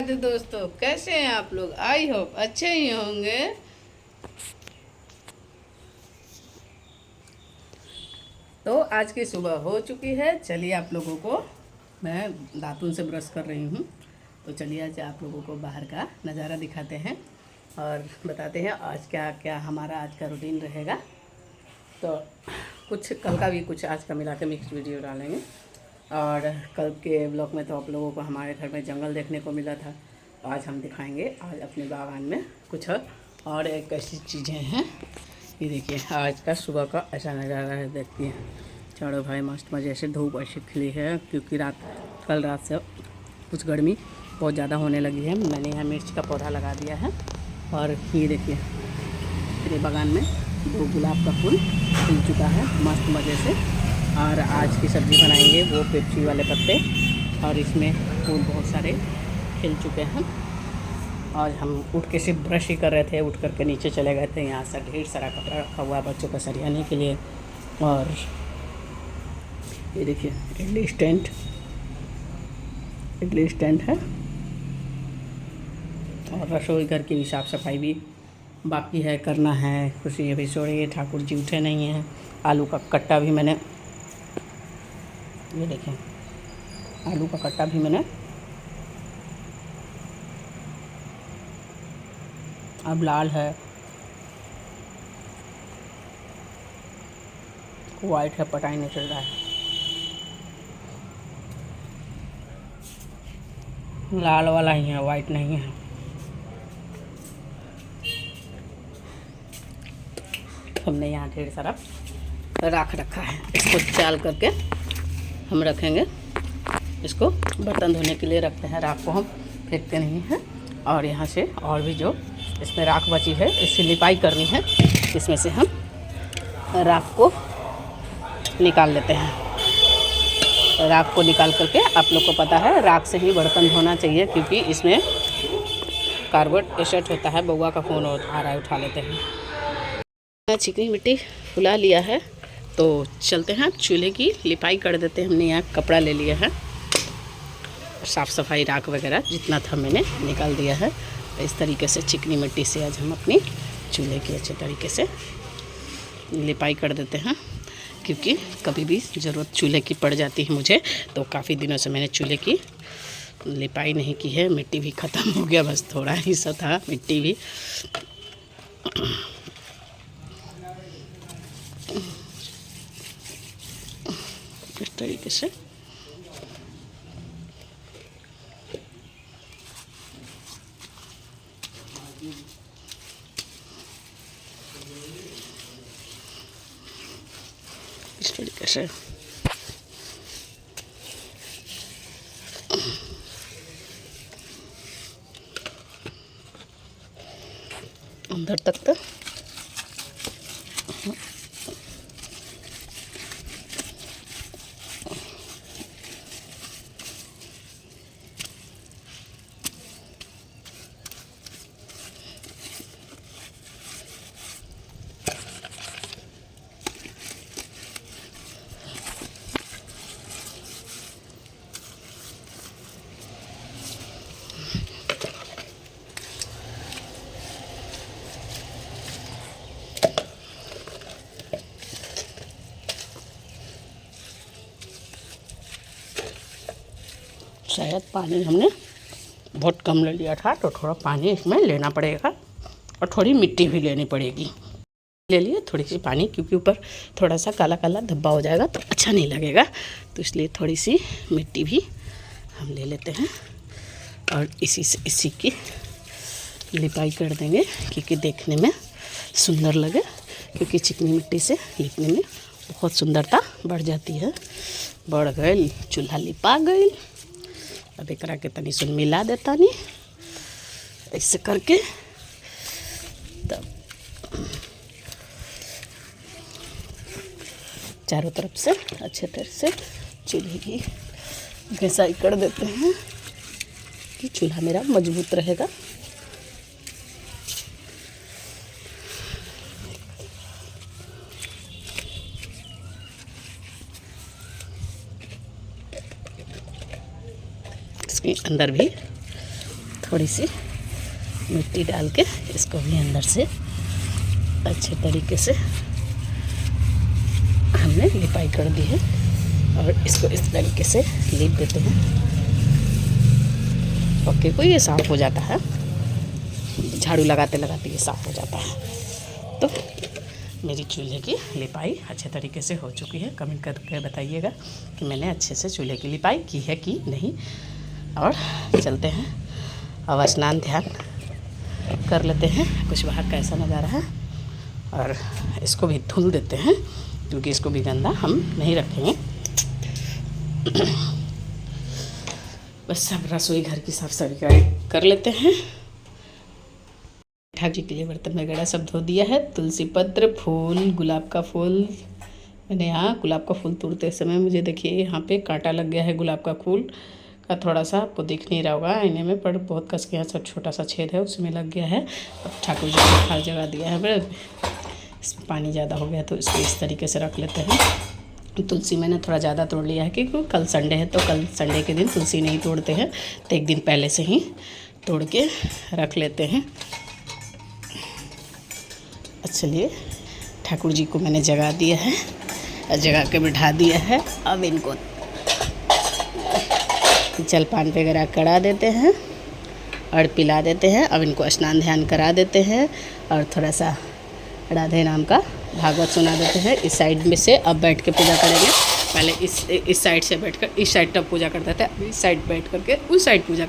तो दोस्तों, कैसे हैं आप लोग? आई होप अच्छे ही होंगे। तो आज की सुबह हो चुकी है। चलिए आप लोगों को मैं दातुन से ब्रश कर रही हूँ। तो चलिए आज आप लोगों को बाहर का नज़ारा दिखाते हैं और बताते हैं आज क्या क्या हमारा आज का रूटीन रहेगा। तो कुछ कल का भी कुछ आज का मिला के मिक्स वीडियो डालेंगे। और कल के ब्लॉग में तो आप लोगों को हमारे घर में जंगल देखने को मिला था। आज हम दिखाएंगे आज अपने बागान में कुछ और एक ऐसी चीज़ें हैं। ये देखिए आज का सुबह का ऐसा नज़ारा है। देखती हैं चारों भाई मस्त मज़े से धूप ऐसी खिली है, क्योंकि कल रात से कुछ गर्मी बहुत ज़्यादा होने लगी है। मैंने यहाँ मिर्च का पौधा लगा दिया है। और ये देखिए मेरे बागान में वो गुलाब का फूल खिल चुका है मस्त मज़े से। और आज की सब्ज़ी बनाएंगे वो पेप्सी वाले पत्ते, और इसमें फूल बहुत सारे खिल चुके हैं। आज हम उठ के सिर्फ ब्रश ही कर रहे थे, उठ करके नीचे चले गए थे। यहाँ से ढेर सारा कपड़ा रखा हुआ है बच्चों का सरियाने के लिए। और ये देखिए इडली स्टैंड है। और रसोई घर की भी साफ़ सफाई भी बाकी है, करना है। खुशी अभी सो रही है, ठाकुर जी उठे नहीं हैं। आलू का कट्टा भी मैंने, ये देखें आलू का कट्टा भी मैंने अब लाल है, वाइट है, पता ही नहीं चल रहा है। लाल वाला ही है, वाइट नहीं है। हमने यहाँ ढेर सारा राख रखा है, इसको चाल करके हम रखेंगे। इसको बर्तन धोने के लिए रखते हैं, राख को हम फेंकते नहीं हैं। और यहाँ से और भी जो इसमें राख बची है इससे लिपाई करनी है। इसमें से हम राख को निकाल लेते हैं। राख को निकाल करके, आप लोग को पता है राख से ही बर्तन धोना चाहिए, क्योंकि इसमें कार्बन एसिड होता है। बउआ का फ़ोन आ रहा है, उठा लेते हैं। चिकनी मिट्टी फुला लिया है, तो चलते हैं चूल्हे की लिपाई कर देते हैं। हमने यहाँ कपड़ा ले लिया है, साफ़ सफाई राख वगैरह जितना था मैंने निकाल दिया है। तो इस तरीके से चिकनी मिट्टी से आज हम अपनी चूल्हे की अच्छे तरीके से लिपाई कर देते हैं, क्योंकि कभी भी ज़रूरत चूल्हे की पड़ जाती है मुझे। तो काफ़ी दिनों से मैंने चूल्हे की लिपाई नहीं की है। मिट्टी भी ख़त्म हो गया, बस थोड़ा ही सा था मिट्टी भी। इस तरीके से अंदर तक तो शायद पानी हमने बहुत कम ले लिया था, तो थोड़ा पानी इसमें लेना पड़ेगा और थोड़ी मिट्टी भी लेनी पड़ेगी। ले लिए थोड़ी सी पानी, क्योंकि ऊपर थोड़ा सा काला काला धब्बा हो जाएगा तो अच्छा नहीं लगेगा। तो इसलिए थोड़ी सी मिट्टी भी हम ले लेते हैं और इसी की लिपाई कर देंगे, क्योंकि देखने में सुंदर लगे। क्योंकि चिकनी मिट्टी से लिपने में बहुत सुंदरता बढ़ जाती है। बढ़ गई, चूल्हा लिपा गई। अब एक के तनी सुन मिला देता नहीं ऐसे करके। तब चारों तरफ से अच्छे तरह से चूल्हे की घिसाई कर देते हैं, कि चूल्हा मेरा मजबूत रहेगा। इसके अंदर भी थोड़ी सी मिट्टी डाल के इसको भी अंदर से अच्छे तरीके से हमने लिपाई कर दी है और इसको इस तरीके से लीप देते हैं। पक्के को ये साफ़ हो जाता है, झाड़ू लगाते लगाते ये साफ़ हो जाता है। तो मेरी चूल्हे की लिपाई अच्छे तरीके से हो चुकी है। कमेंट करके बताइएगा कि मैंने अच्छे से चूल्हे की लिपाई की है कि नहीं। और चलते हैं अब स्नान ध्यान कर लेते हैं, कुछ बाहर कैसा नज़ारा है। और इसको भी धुल देते हैं क्योंकि इसको भी गंदा हम नहीं रखेंगे। बस सब रसोई घर की साफ सफाई कर लेते हैं। ठाकुर जी के लिए बर्तन वगैरह सब धो दिया है। तुलसी पत्र, फूल, गुलाब का फूल। मैंने यहाँ गुलाब का फूल तोड़ते समय मुझे देखिए यहाँ पे कांटा लग गया है। गुलाब का फूल का थोड़ा सा आपको दिख नहीं रहा होगा आईने में, पर बहुत कस के यहाँ सब छोटा सा छेद है उसमें लग गया है। अब ठाकुर जी को हर जगह दिया है, इसमें पानी ज़्यादा हो गया तो इसको इस तरीके से रख लेते हैं। तुलसी मैंने थोड़ा ज़्यादा तोड़ लिया है क्योंकि कल संडे है, तो कल संडे के दिन तुलसी नहीं तोड़ते हैं, तो एक दिन पहले से ही तोड़ के रख लेते हैं। चलिए ठाकुर जी को मैंने जगा दिया है, जगा के बिठा दिया है। अब इनको जलपान वगैरह करा देते हैं और पिला देते हैं। अब इनको स्नान ध्यान करा देते हैं और थोड़ा सा राधे नाम का भागवत सुना देते हैं। इस साइड में से अब बैठ के पूजा करेंगे। पहले इस साइड से बैठकर इस साइड तब पूजा करते थे, अब इस साइड बैठ करके उस साइड पूजा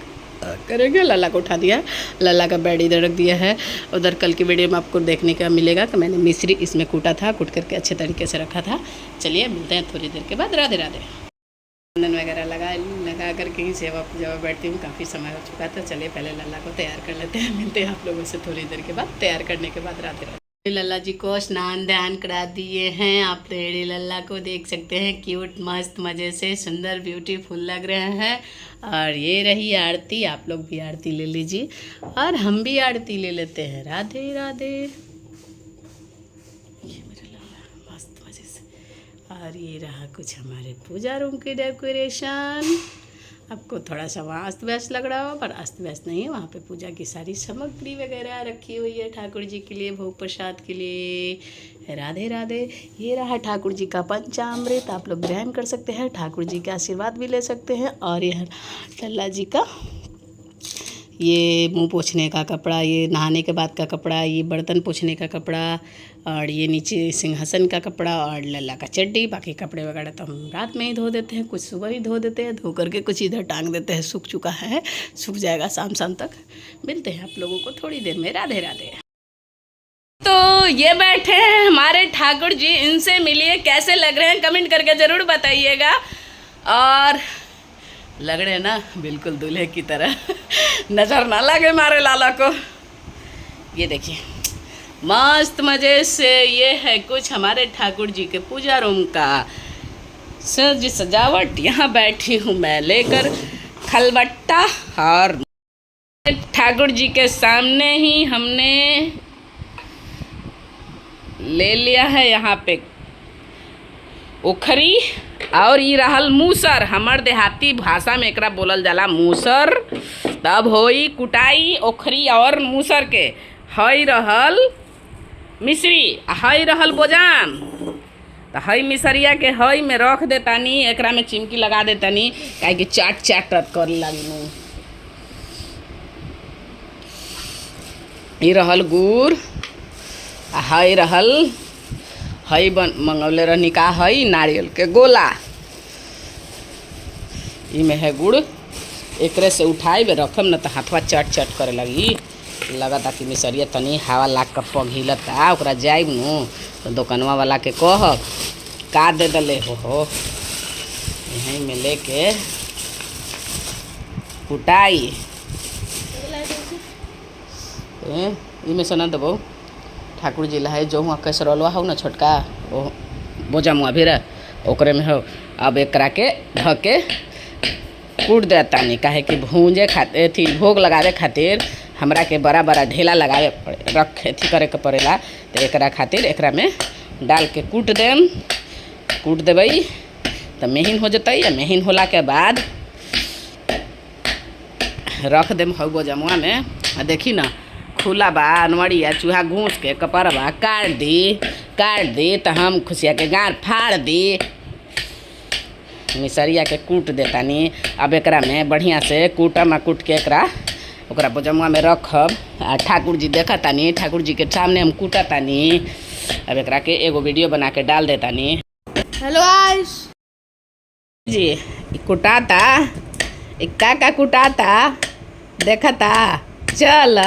करेंगे। लल्ला को उठा दिया है, लल्ला का बेड इधर रख दिया है। उधर कल की वीडियो में आपको देखने का मिलेगा कि मैंने मिश्री इसमें कूटा था, कूट करके अच्छे तरीके से रखा था। चलिए मिलते हैं थोड़ी देर के बाद। राधे राधे। चंदन वगैरह लगा करके ही सेवा पूजा बैठती हूँ, काफ़ी समय हो चुका था। चलिए पहले लल्ला को तैयार कर लेते हैं, मिलते हैं आप लोगों से थोड़ी देर के बाद। तैयार करने के बाद राधे राधे। लल्ला जी को स्नान ध्यान करा दिए हैं। आप तेरे लल्ला को देख सकते हैं, क्यूट मस्त मज़े से सुंदर ब्यूटीफुल लग रहे हैं। और ये रही आरती, आप लोग भी आरती ले लीजिए और हम भी आरती ले लेते हैं। राधे राधे। ये मेरा लल्ला मस्त मज़े से। और ये रहा कुछ हमारे पूजा रूम की डेकोरेशन। आपको थोड़ा सा वहाँ अस्त व्यस्त लग रहा हो, पर अस्त व्यस्त नहीं है। वहाँ पे पूजा की सारी सामग्री वगैरह रखी हुई है ठाकुर जी के लिए, भोग प्रसाद के लिए। राधे राधे। ये रहा ठाकुर जी का पंचामृत, आप लोग ग्रहण कर सकते हैं, ठाकुर जी का आशीर्वाद भी ले सकते हैं। और यह लल्ला जी का ये मुंह पोंछने का कपड़ा, ये नहाने के बाद का कपड़ा, ये बर्तन पोंछने का कपड़ा, और ये नीचे सिंहासन का कपड़ा और लल्ला का चड्डी। बाकी कपड़े वगैरह तो हम रात में ही धो देते हैं, कुछ सुबह ही धो देते हैं, धो करके कुछ इधर टांग देते हैं। सूख चुका है, सूख जाएगा शाम तक। मिलते हैं आप लोगों को थोड़ी देर में। राधे राधे। तो ये बैठे हैं हमारे ठाकुर जी, इनसे मिलिए, कैसे लग रहे हैं कमेंट करके ज़रूर बताइएगा। और लग रहे हैं ना बिल्कुल दूल्हे की तरह, नज़र ना लगे हमारे लाला को। ये देखिए मस्त मज़े से। ये है कुछ हमारे ठाकुर जी के पूजा रूम का सज सजावट। यहाँ बैठी हूँ मैं लेकर खलबट्टा, और ठाकुर जी के सामने ही हमने ले लिया है यहाँ पे ओखरी, और ये रहल मूसर। हमर देहाती भाषा में एकरा बोलल जाला मूसर। तब होई कुटाई ओखरी और मूसर के। हई रहल मिश्री, हई रहल बोजान। तो हई मिसरिया के हई में रख देतानी, एकरा में चिमकी लगा देतानी, काहे कि चाट चाट कर लागी। ये रहल गुड़, हई रहल हई मंगौले रहनी का हई नारियल के गोला। इमें है गुड़, एकरे से उठाई बे रखम न तो हाथवा चट चट करे लगी। लगता कि मिसरिया तनी हवा लाग कर पघिलता, ओकरा जाइब नु तो दुकानवा वाला के कहब का दे दले हो। यहीं में लेके कुटाई इमें से न देबो। ठाकुर जी लहे जो हुआ कैसरलवा हो ना छोटका, वो बोझा मुआ भी ओकरे में हो। अब एकरा के ढके कूट देता नहीं, काहे कि भूंजे खातिर थी भोग लगावे खातिर हमरा के बड़ा बड़ा ढेला लगावे रख थी करे के पड़ेला। तो एकरा खातिर एकरा में डाल के कूट देबै तो महीन हो जतई। महीन होला के बाद रख देम हौ जमुआ में। आ देखी ना खुला बा अनवड़िया चूहा घूस के कपड़वा काट दी तो हम खुशिया के गार फाड़ दी। मिसरिया के कूट देतानी। अब एकरा में बढ़िया से कूटम कूट के एकरा ओकरा बोजमुआ में रखब। आ ठाकुर जी देखतानी, ठाकुर जी के सामने हम कूटतानी। अब एकरा के एगो वीडियो बना के डाल देतानी। हेलो गाइस जी कुटाता का कुटाता देखता चल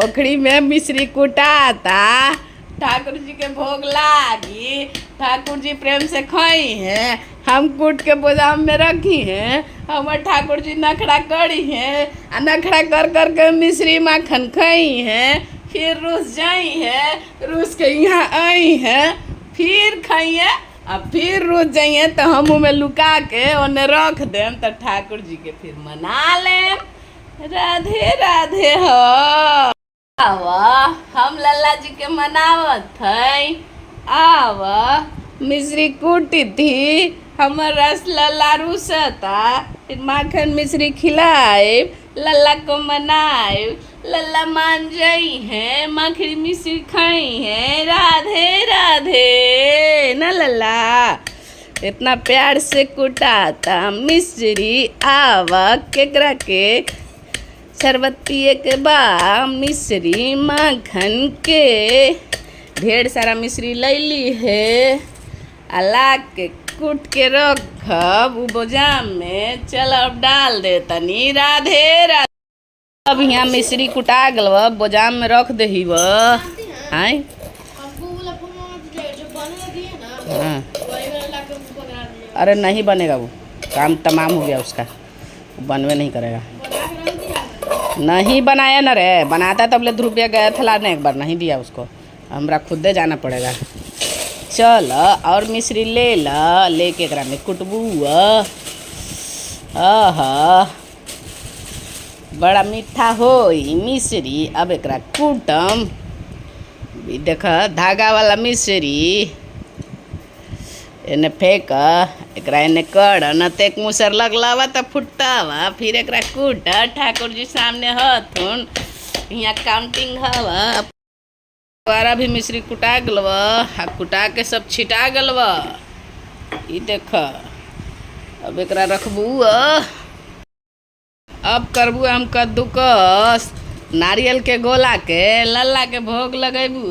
ओखड़ी में मिश्री कुटाता। ठाकुर जी के भोग लागी, ठाकुर जी प्रेम से खाई हैं, हम कूट के बोजाम में रखी हैं। हमारे ठाकुर जी नखड़ा करी हैं आ नखड़ा कर के मिश्री माखन खाई हैं। फिर रूस जाई हैं, रूस के यहाँ आई हैं, फिर खाइए अब फिर रोज जाइए तो हम मुँह में लुका के उन्हें रख देम तो ठाकुर जी के फिर मना लेम। राधे राधे हो आवा हम लल्ला जी के मनावत है। आवा मिश्री कूटी थी हमर रस लल्ला रूसता, फिर माखन मिश्री खिलाए लल्ला को मनाए। लल्ला मान जाई हैं, माखनी मिश्री खाई हैं। राधे राधे न लल्ला इतना प्यार से कुटाता मिश्री। आवा केकरा के शरबत पिए के बा मिश्री माखन के। ढेर सारा मिश्री लैली है अला के कूट के रखब उ बोजाम में। चल अब डाल दे तनी। राधे राधे। अब यहाँ मिश्री कुटा गल बोजाम में रख दही व आय। हाँ अरे नहीं बनेगा, वो काम तमाम हो गया उसका, वो बनवे नहीं करेगा। नहीं बनाया ना रे, बनाता तब ले रुपया गया था लाने, एक बार नहीं दिया उसको, हमरा खुदे जाना पड़ेगा। चल और मिश्री ले ला, लेके एकरा में कुटबू। बड़ा मीठा होई मिश्री। अब एकरा कूटम। देख धागा वाला मिश्री एने फेंक, एकरा एने कर न तो एक मुसर लगलावा तो फुटावा। फिर एकरा कूट। ठाकुर जी सामने हथुन, यहाँ काउंटिंग हवा। द्वारा भी मिश्री कुटा गलवा, कुटा के सब छिटा गलवा। ई देख अब एकरा रखबू। अब करबू हम कद्दूकस नारियल के गोला के लल्ला के भोग लगेबू।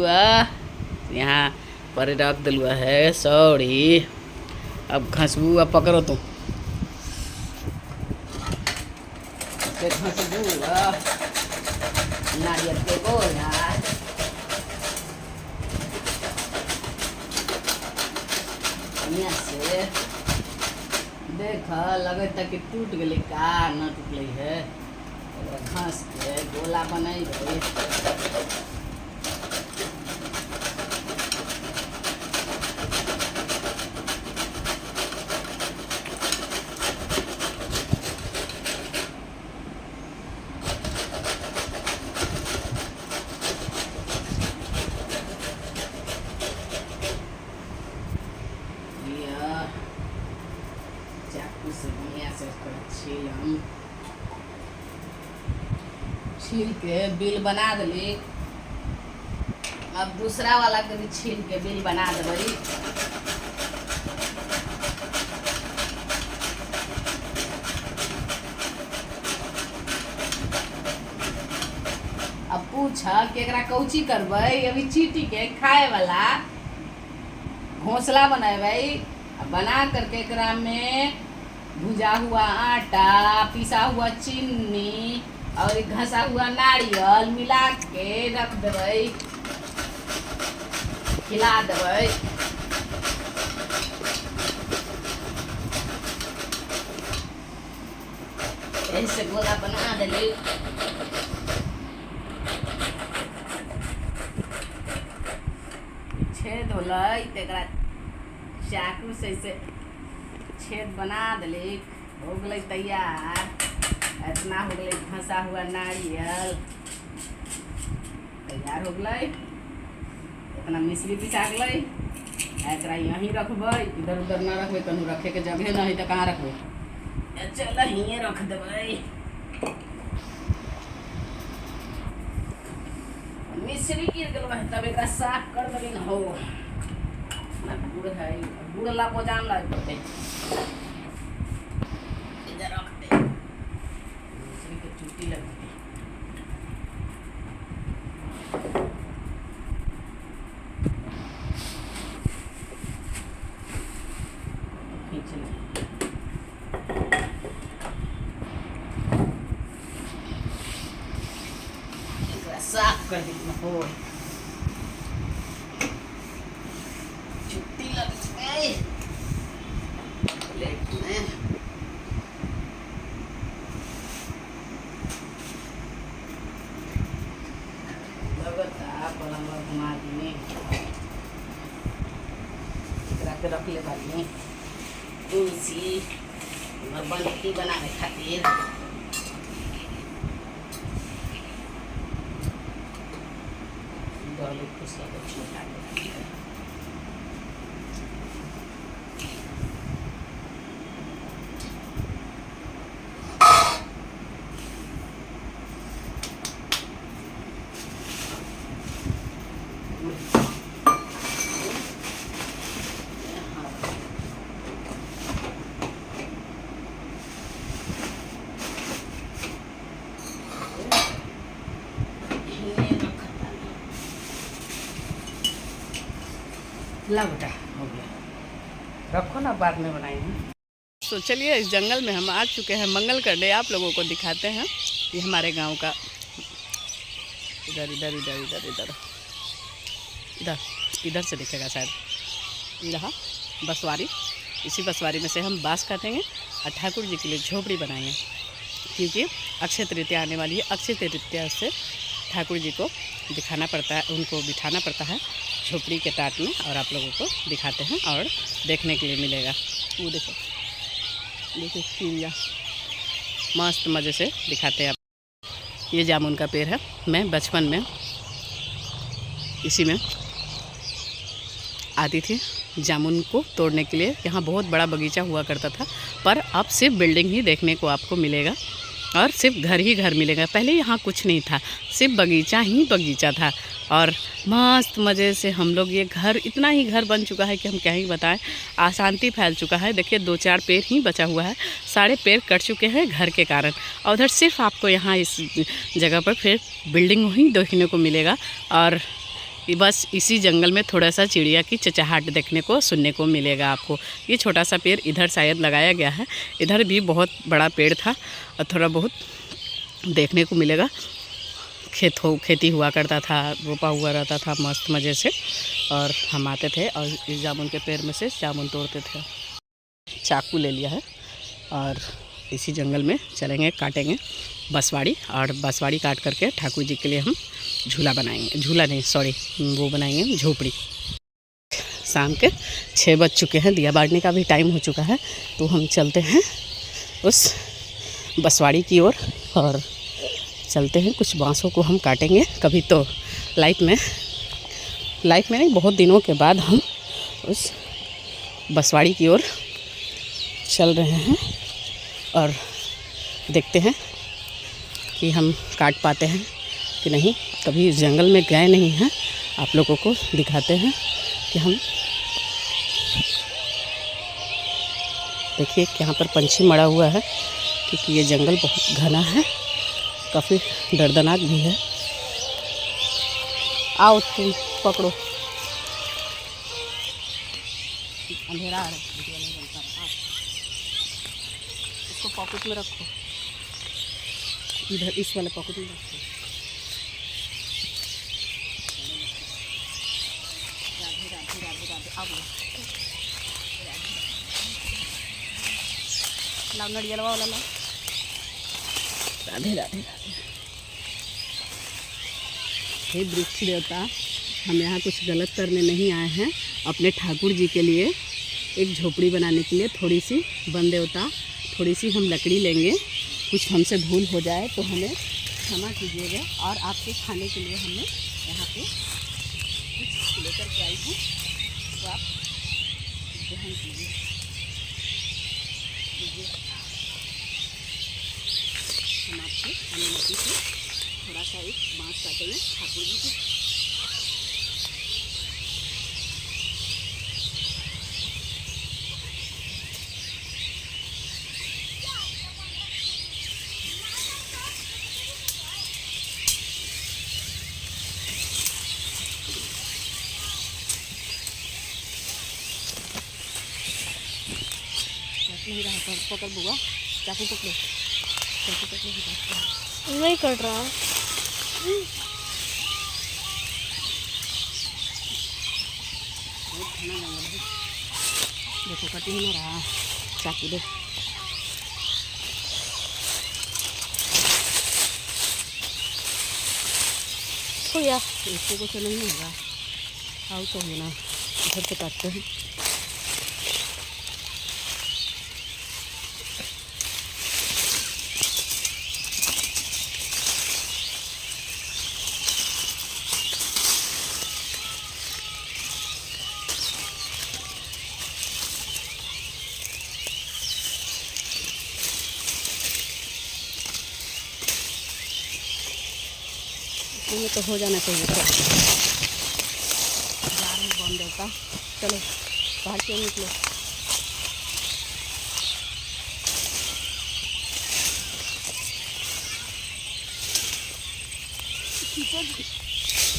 यहाँ पर रख दिलू है सौड़ी। अब घसबू, अब पकड़ो तुम घसबू नारियल के गोला। से देख लगे तक कि टूट गई का न टूटल है। घास के गोला बनाई चाकू से बढ़िया से छील के बिल बना दिली। अब दूसरा वाला के भी छील के बिल बना देबी। अब पूछ कि एकरा कौची करबै। अभी चीटी के खाए वाला घोंसला बनाए बना करके एकरा में भुजा हुआ आटा, पिसा हुआ चीनी और घसा हुआ नारियल मिला के रख देबै, खिला देबै। ऐसे गोला बना देली। छेद होलै तेकरा चाकू से ऐसे छेद बना दिली। हो गई तैयार। इतना हो गई घसा हुआ नारियल तैयार हो गई। इतना मिश्री पिसा गई। एकरा यहीं रखबै, इधर उधर ना रखबै, कहीं रखे के जगह नहीं तो कहाँ रखबै। चल यहीं रख देबै। से भी गिर गलो है तब एकरा साफ कर देबी न हो ना गुड़ है गुड़ ला को जान लाग पड़ते इधर रख दे दूसरी के चुटी लग गई खींच ले एकरा साफ कर दी न हो चुट्टी लग गई प्लेट में लगता पलंग घुमा दी के रख ले बानी तुलसी बनती बनाने खातिर खुश छोटा ला बेटा हो गया रखो ना बाद में बनाएंगे। तो चलिए इस जंगल में हम आ चुके हैं मंगल करने आप लोगों को दिखाते हैं ये हमारे गांव का इधर इधर इधर इधर इधर इधर इधर से दिखेगा शायद यहाँ बसवारी इसी बसवारी में से हम बांस काटेंगे और ठाकुर जी के लिए झोपड़ी बनाएंगे क्योंकि अक्षय तृतीया आने वाली है। अक्षय तृतीया से ठाकुर जी को दिखाना पड़ता है उनको बिठाना पड़ता है झोपड़ी के टाट में और आप लोगों को दिखाते हैं और देखने के लिए मिलेगा। वो देखो देखो चिड़िया मस्त मज़े से दिखाते हैं आप। ये जामुन का पेड़ है मैं बचपन में इसी में आती थी जामुन को तोड़ने के लिए। यहाँ बहुत बड़ा बगीचा हुआ करता था पर अब सिर्फ बिल्डिंग ही देखने को आपको मिलेगा और सिर्फ घर ही घर मिलेगा। पहले यहाँ कुछ नहीं था सिर्फ बगीचा ही बगीचा था और मस्त मज़े से हम लोग ये घर इतना ही घर बन चुका है कि हम क्या ही बताएं। अशांति फैल चुका है। देखिए 2-4 पेड़ ही बचा हुआ है सारे पेड़ कट चुके हैं घर के कारण और उधर सिर्फ आपको यहाँ इस जगह पर फिर बिल्डिंग ही देखने को मिलेगा और बस इसी जंगल में थोड़ा सा चिड़िया की चहचहाट देखने को सुनने को मिलेगा आपको। ये छोटा सा पेड़ इधर शायद लगाया गया है इधर भी बहुत बड़ा पेड़ था और थोड़ा बहुत देखने को मिलेगा। खेती हुआ करता था रोपा हुआ रहता था मस्त मज़े से और हम आते थे और इस जामुन के पेड़ में से जामुन तोड़ते थे। चाकू ले लिया है और इसी जंगल में चलेंगे काटेंगे बसवाड़ी और बसवाड़ी काट करके ठाकुर जी के लिए हम झूला बनाएंगे। झूला नहीं सॉरी वो बनाएंगे झोपड़ी। शाम के 6 बज चुके हैं दिया बारने का भी टाइम हो चुका है तो हम चलते हैं उस बसवाड़ी की ओर और चलते हैं। कुछ बांसों को हम काटेंगे कभी तो लाइफ में नहीं बहुत दिनों के बाद हम उस बसवाड़ी की ओर चल रहे हैं और देखते हैं कि हम काट पाते हैं कि नहीं। कभी इस जंगल में गए नहीं हैं आप लोगों को दिखाते हैं कि हम देखिए यहाँ पर पंछी मरा हुआ है क्योंकि ये जंगल बहुत घना है काफ़ी दर्दनाक भी है। आओ तुम पकड़ो अंधेरा आ रहा है नहीं बनता है। इसको पॉकेट में रखो इधर इस वाले पॉकेट में रखो। राधे राधे राधे राधे आओ लाओ नड़िया वाला लाओ। राधे राधे राधे। हे वृक्ष देवता हम यहाँ कुछ गलत करने नहीं आए हैं अपने ठाकुर जी के लिए एक झोपड़ी बनाने के लिए थोड़ी सी वन देवता थोड़ी सी हम लकड़ी लेंगे। कुछ हमसे भूल हो जाए तो हमें क्षमा कीजिएगा और आपके खाने के लिए हमने यहाँ पे कुछ लेकर के आई हूँ तो आप ग्रहण कीजिए। हम आपसे अनुमति से थोड़ा सा एक बाँस काटेंगे ठाकुर जी की नहीं रहा, पकड़ बुआ, चाकू पकड़ो, चाकू पकड़ो, नहीं कट रहा। बहुत घना जंगल है, देखो कट ही नहीं रहा, चाकू दे। हो गया, इसको कुछ नहीं होगा, आओ तो ना इधर से काटते हैं। ये तो हो जाना चाहिए, जार में बम देता। चलो बाहर क्यों निकलो।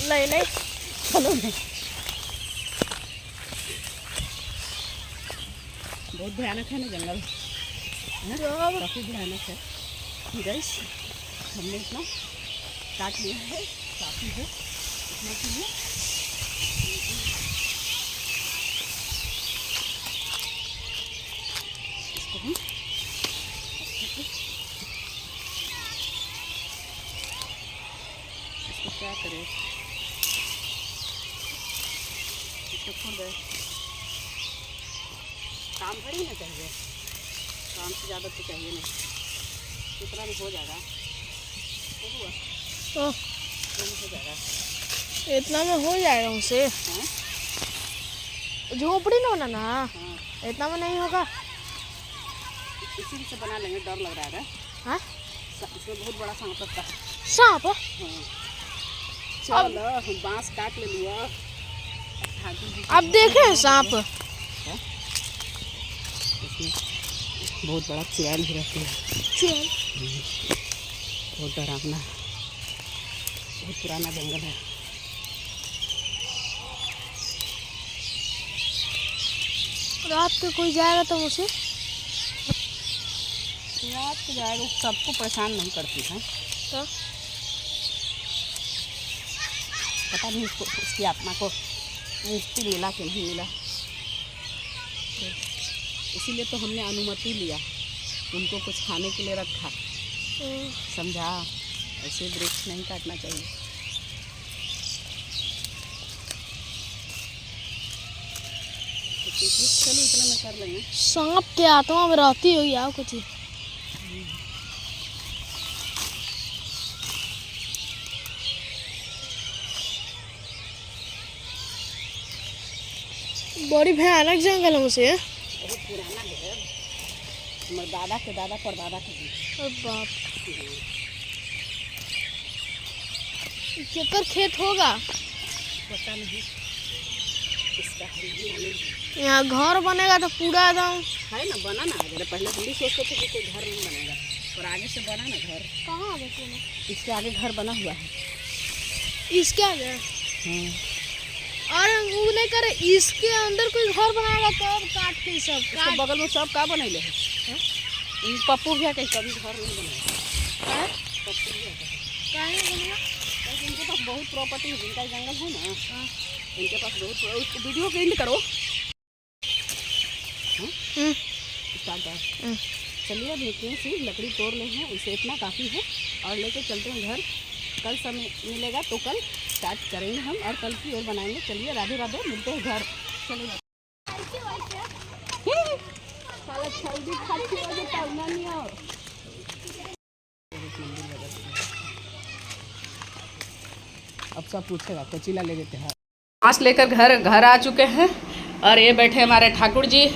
नहीं नहीं चलो नहीं, बहुत भयानक है ना जंगल, काफ़ी भयानक है। गाइस हमने इतना काट लिया है, काफ़ी है इतना के लिए। इसको हम इसको क्या करें, इसको छोड़ दे, काम करें ना, चाहिए काम से ज़्यादा तो चाहिए नहीं, इतना भी हो जाएगा, हो जाएगा, इतना में हो जाएगा उनसे। झोपड़ी ना बनाना, हाँ इतना में नहीं होगा। इसी से बना लेंगे, डर लग रहा है। हाँ इसमें बहुत बड़ा सांप है। सांप? हाँ चलो हम बांस काट ले लिया। अब देखे सांप, इसमें बहुत बड़ा चुड़ैल भी रहती है, बहुत डरावना, बहुत पुराना जंगल है। रात को कोई जाएगा तो मुझे रात को जाएगा, सबको परेशान नहीं करती है तो पता नहीं उसकी आत्मा को मुक्ति मिला कि नहीं मिला, इसीलिए तो हमने अनुमति लिया, उनको कुछ खाने के लिए रखा, समझा। ऐसे वृक्ष नहीं काटना चाहिए। तो चलो इतना मैं कर लेंगे। सांप के आत्मा में रहती होगी आप कुछ। बड़ी भयानक जंगल है मुझे, बहुत पुराना है, हमारे दादा के दादा परदादा के भी। अरे बाप, केकर खेत होगा पता नहीं इसका है। यहाँ घर बनेगा तो पूरा एकदम है ना, बना ना, अगर पहले हम भी सोचते थे कि कोई घर नहीं बनेगा, और आगे से बना ना घर। कहाँ बना? इसके आगे घर बना हुआ है, इसके आगे। और वो नहीं करे, इसके अंदर कोई घर बनाएगा तो अब काट के सब इसके बगल में सब का बनैले है। पप्पू भैया कहीं कभी घर नहीं बनाया, पप्पू भैया काहे बनेगा? इनके पास बहुत प्रॉपर्टी है, जिनका जंगल है ना, इनके पास बहुत। वीडियो के एंड करो। चलिए अब इतनी सी लकड़ी तोड़ ले हैं, इसे इतना काफ़ी है, और लेके चलते हैं घर। कल समय मिलेगा तो कल स्टार्ट करेंगे हम, और कल की ओर बनाएंगे। चलिए राधे राधे, मिलते हैं घर। चलिए अब सब पूछेगा, कोचिला ले लेते हैं। मांस लेकर घर आ चुके हैं, और ये बैठे हमारे ठाकुर जी।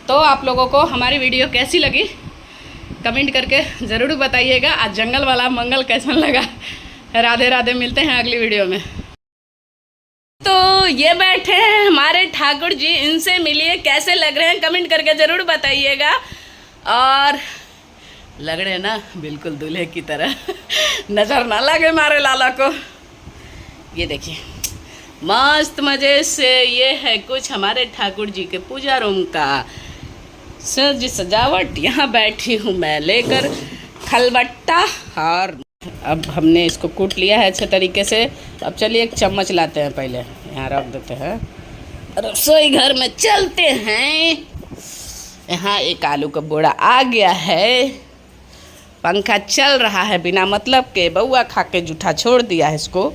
तो आप लोगों को हमारी वीडियो कैसी लगी कमेंट करके ज़रूर बताइएगा। आज जंगल वाला मंगल कैसा लगा। राधे राधे, मिलते हैं अगली वीडियो में। तो ये बैठे हैं हमारे ठाकुर जी, इनसे मिलिए, कैसे लग रहे हैं कमेंट करके ज़रूर बताइएगा। और लग रहे हैं ना बिल्कुल दूल्हे की तरह, नज़र ना लगे हमारे लाला को। ये देखिए मस्त मज़े से, ये है कुछ हमारे ठाकुर जी के पूजा रूम का सज सजावट। यहाँ बैठी हूँ मैं लेकर खलबट्टा, और अब हमने इसको कूट लिया है अच्छे तरीके से। अब चलिए एक चम्मच लाते हैं, पहले यहाँ रख देते हैं, रसोई घर में चलते हैं। यहाँ एक आलू का बोरा आ गया है, पंखा चल रहा है बिना मतलब के, बउआ खा के जूठा छोड़ दिया है, इसको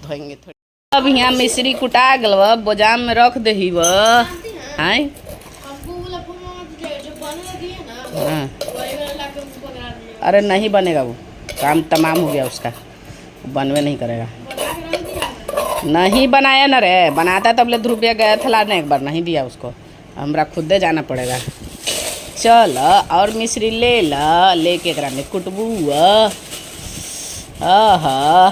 धोएंगे थोड़ी। अब यहाँ मिश्री कुटा गल, बोजाम में रख दही व हाँ। हाँ, अरे नहीं बनेगा, वो काम तमाम हो गया उसका, बनवे नहीं करेगा। नहीं बनाया न रे, बनाता तब ले ध्रुविया गया था लाने, एक बार नहीं दिया उसको, हमरा खुदे जाना पड़ेगा। चल और मिश्री ले ला, लेके एकरा में कुटबू। आहा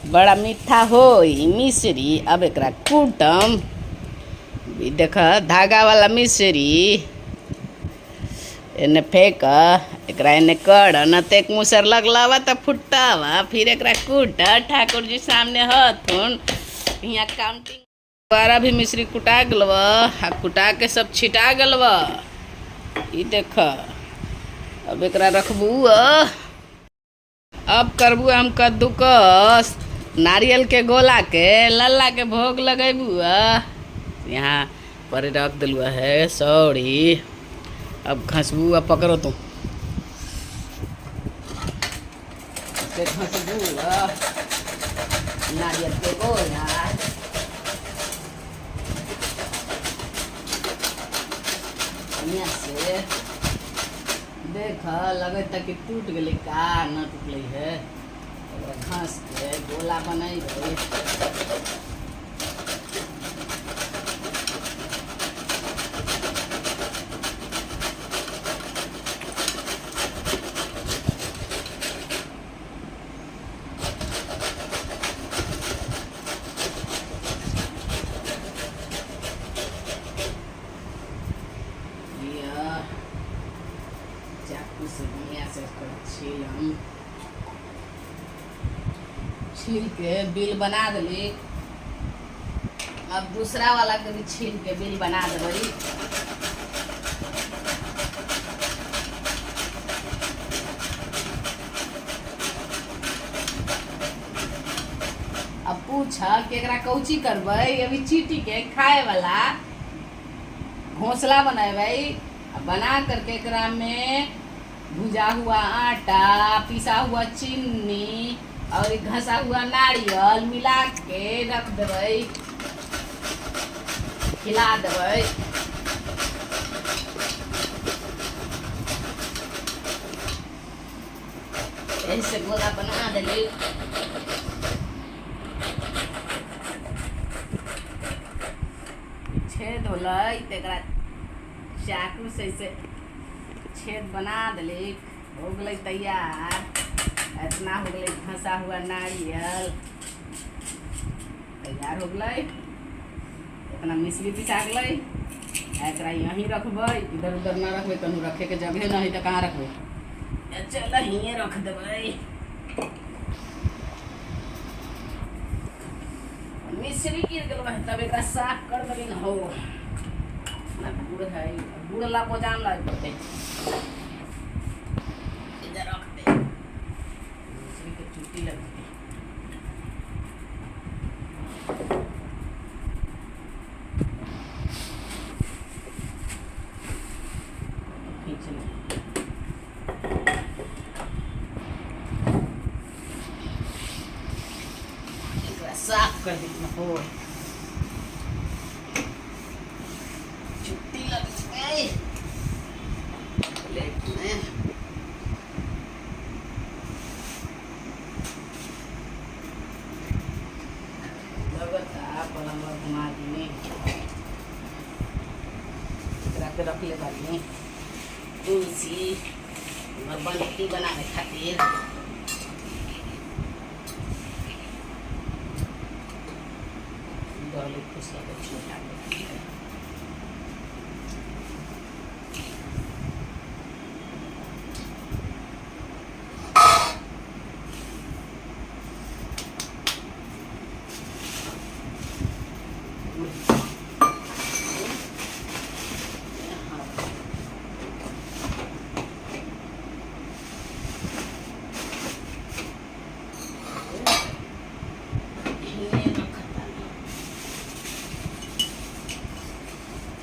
बड़ा मीठा होई मिश्री। अब एकरा कूटम, देख धागा वाला मिश्री एने फेंक, एकरा एने कर, न तो एक मुसर लगलावा तो फुटावा, फिर एकरा कूट। ठाकुर जी सामने हथुन, यहाँ काउंटिंग द्वारा भी मिश्री कुटा गलवा, कुटा के सब छिटा गलवा। ये देख, अब एकरा रखबू। अब करबू हम कद्दूकस, नारियल के गोला के लल्ला के भोग लगेबू। यहाँ पर रख दिलु है सौड़ी। अब घसबू, अब पकड़ो तुम घसबू नारियल के गोला। से देख लगे तक कि टूट गई का, न टूटल है, घास के गोला बनाई गई। छील के बिल बना दली। अब दूसरा वाला के भी छील के बिल बना देबी। अब पूछ केकरा कौची करबै, अभी चीटी के खाए वाला घोंसला बनाए, बना करके एकरा में भुजा हुआ आटा, पिसा हुआ चीनी और घसा हुआ नारियल मिला के रख देबै, खिला देबै। ऐसे गोला बना देली। छेद होलै तेकरा चाकू से ऐसे छेद बना देली, हो गई तैयार। इतना हो गई घसा हुआ नारियल तैयार हो गई। इतना मिश्री पिसा गई, एकरा यहीं रखबै, इधर उधर ना रखबै, कहीं रखे के जगह नहीं तो कहाँ रखबै, चल यहीं रख देबै। मिश्री गिर गई तब एक साफ कर देली न हो ना। गुड़ है, गुड़ ला बोजाम ला पड़ते, इधर रख दे। मिश्री के चुट्टी लग गई। साफ कर दी हो, छुट्टी लग गई प्लेट में। लगता पलंग घुमा दी, रख ले बानी तुलसी बनती बनाने खातिर। खुश छोटा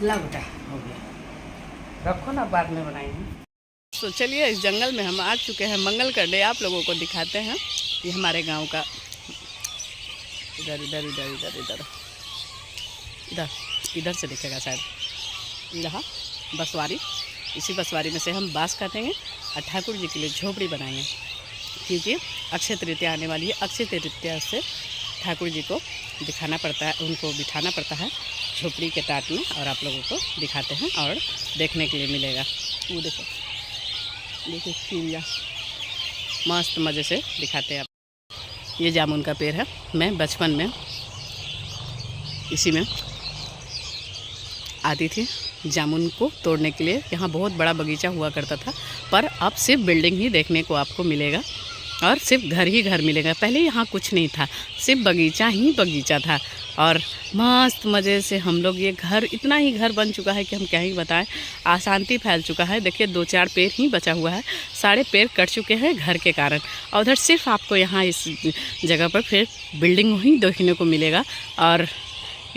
ला बेटा हो गया, रखो ना, बाद में बनाएंगे। तो चलिए इस जंगल में हम आ चुके हैं मंगल करने, आप लोगों को दिखाते हैं। ये हमारे गांव का, इधर इधर इधर इधर इधर इधर इधर से दिखेगा शायद, यहाँ बसवारी, इसी बसवारी में से हम बाँस काटेंगे और ठाकुर जी के लिए झोपड़ी बनाएंगे, क्योंकि अक्षय तृतीया आने वाली है। अक्षय तृतीया से ठाकुर जी को दिखाना पड़ता है, उनको बिठाना पड़ता है झोपड़ी के टाट में, और आप लोगों को दिखाते हैं और देखने के लिए मिलेगा। वो देखो देखो चिड़िया मस्त मज़े से दिखाते हैं आप। ये जामुन का पेड़ है, मैं बचपन में इसी में आती थी जामुन को तोड़ने के लिए। यहाँ बहुत बड़ा बगीचा हुआ करता था, पर अब सिर्फ बिल्डिंग ही देखने को आपको मिलेगा और सिर्फ घर ही घर मिलेगा। पहले यहाँ कुछ नहीं था, सिर्फ बगीचा ही बगीचा था, और मस्त मज़े से हम लोग, ये घर इतना ही घर बन चुका है कि हम क्या ही बताएं। अशांति फैल चुका है। देखिए 2-4 पेड़ ही बचा हुआ है, सारे पेड़ कट चुके हैं घर के कारण, और उधर सिर्फ आपको यहाँ इस जगह पर फिर बिल्डिंग ही देखने को मिलेगा। और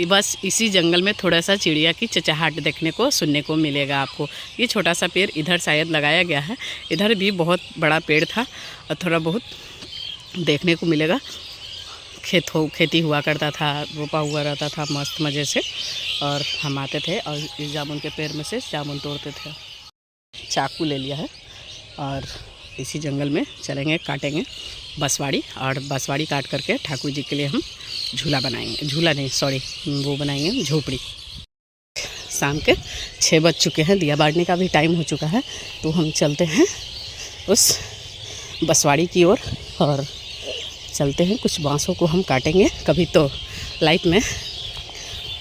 बस इसी जंगल में थोड़ा सा चिड़िया की चहचहाट देखने को सुनने को मिलेगा आपको। ये छोटा सा पेड़ इधर शायद लगाया गया है, इधर भी बहुत बड़ा पेड़ था और थोड़ा बहुत देखने को मिलेगा। खेती हुआ करता था, रोपा हुआ रहता था मस्त मज़े से, और हम आते थे और इस जामुन के पेड़ में से जामुन तोड़ते थे। चाकू ले लिया है और इसी जंगल में चलेंगे, काटेंगे बसवाड़ी, और बसवाड़ी काट करके ठाकुर जी के लिए हम झूला बनाएंगे, झूला नहीं सॉरी, वो बनाएंगे झोपड़ी। शाम के 6 बज चुके हैं, दिया बारने का भी टाइम हो चुका है, तो हम चलते हैं उस बसवाड़ी की ओर और चलते हैं। कुछ बांसों को हम काटेंगे, कभी तो लाइफ में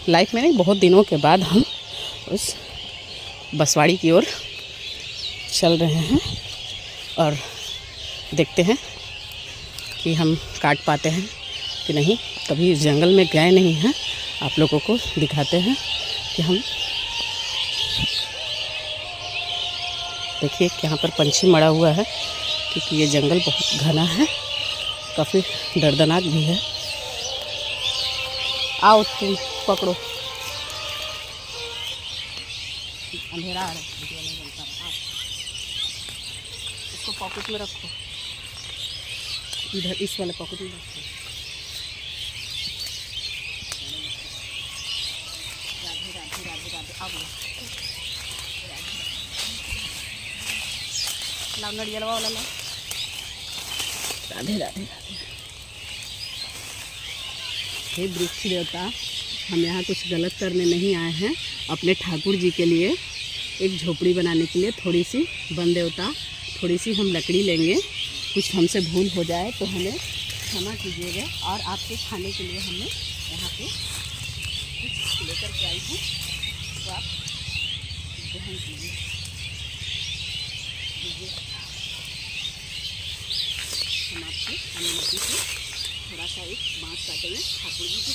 नहीं, बहुत दिनों के बाद हम उस बसवाड़ी की ओर चल रहे हैं और देखते हैं कि हम काट पाते हैं कि नहीं। कभी इस जंगल में गए नहीं हैं, आप लोगों को दिखाते हैं कि हम देखिए यहाँ पर पंछी मरा हुआ है, क्योंकि ये जंगल बहुत घना है, काफ़ी दर्दनाक भी है। आओ तुम पकड़ो, अंधेरा आ रहा है, वीडियो नहीं बनता। आओ इसको पॉकेट में रखो, इधर इस वाले पॉकेट में रखो। राधे राधे राधे राधे, अब लाओ नड़िया वाला लाओ। राधे राधे राधे। हे वृक्ष देवता, हम यहाँ कुछ गलत करने नहीं आए हैं, अपने ठाकुर जी के लिए एक झोपड़ी बनाने के लिए थोड़ी सी वन देवता, थोड़ी सी हम लकड़ी लेंगे। कुछ हमसे भूल हो जाए तो हमें क्षमा कीजिएगा, और आपके खाने के लिए हमने यहाँ पे कुछ लेकर के आई हूँ, तो आप ग्रहण कीजिए। हम आपसे अनुमति से थोड़ा सा एक बाँस काटेंगे ठाकुर जी की।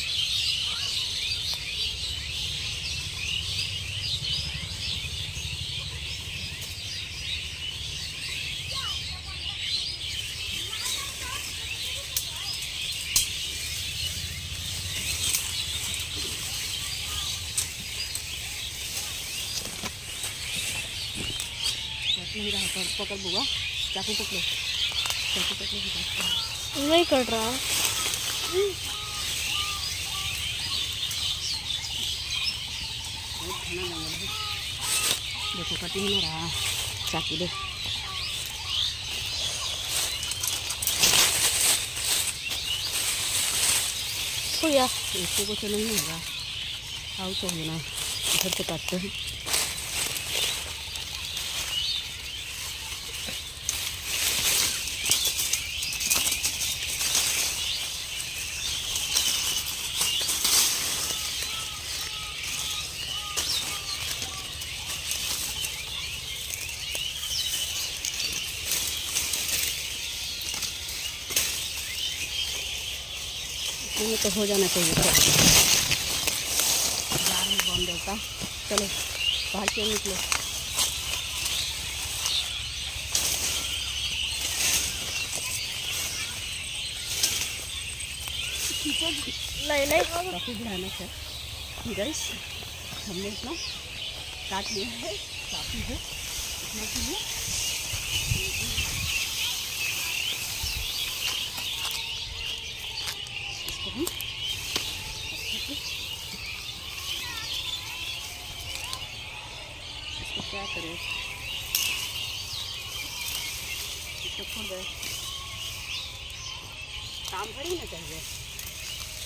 नहीं रहा, पकड़ बुआ, चाकू पकड़ो, चाकू पकड़ो। नहीं कट रहा। बहुत घना जंगल है, देखो कट ही नहीं रहा, चाकू दे। तो या इसको को चलन नहीं होगा, आओ तो ना इधर से काटते हैं। ये तो हो जाना चाहिए, जार में बंद होता। चलो बाहर क्यों निकलो। नहीं नहीं काफ़ी भयानक है गाइस, हमने इतना काट लिया है, काफ़ी है इतना के लिए। इसको हम इसको क्या करें, इसको छोड़ दे। काम भर ही ना चाहिए,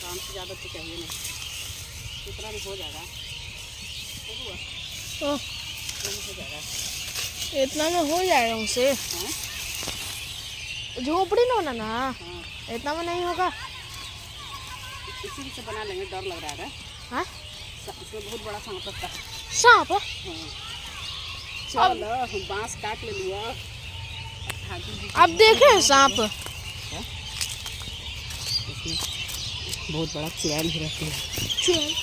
काम से ज़्यादा तो चाहिए नहीं, इतना भी हो जाएगा। तो हो जाएगा, इतना में हो जाएगा मुझसे। हाँ झोपड़ी ना बनाना, हाँ, इतना में नहीं होगा। इसी से बना लेंगे, डर लग रहा है। हाँ इसमें बहुत बड़ा सांप होता है। सांप? हाँ चल हम बांस काट ले लिया। अब देखे सांप? इसमें बहुत बड़ा चुड़ैल भी रहती है। चुड़ैल?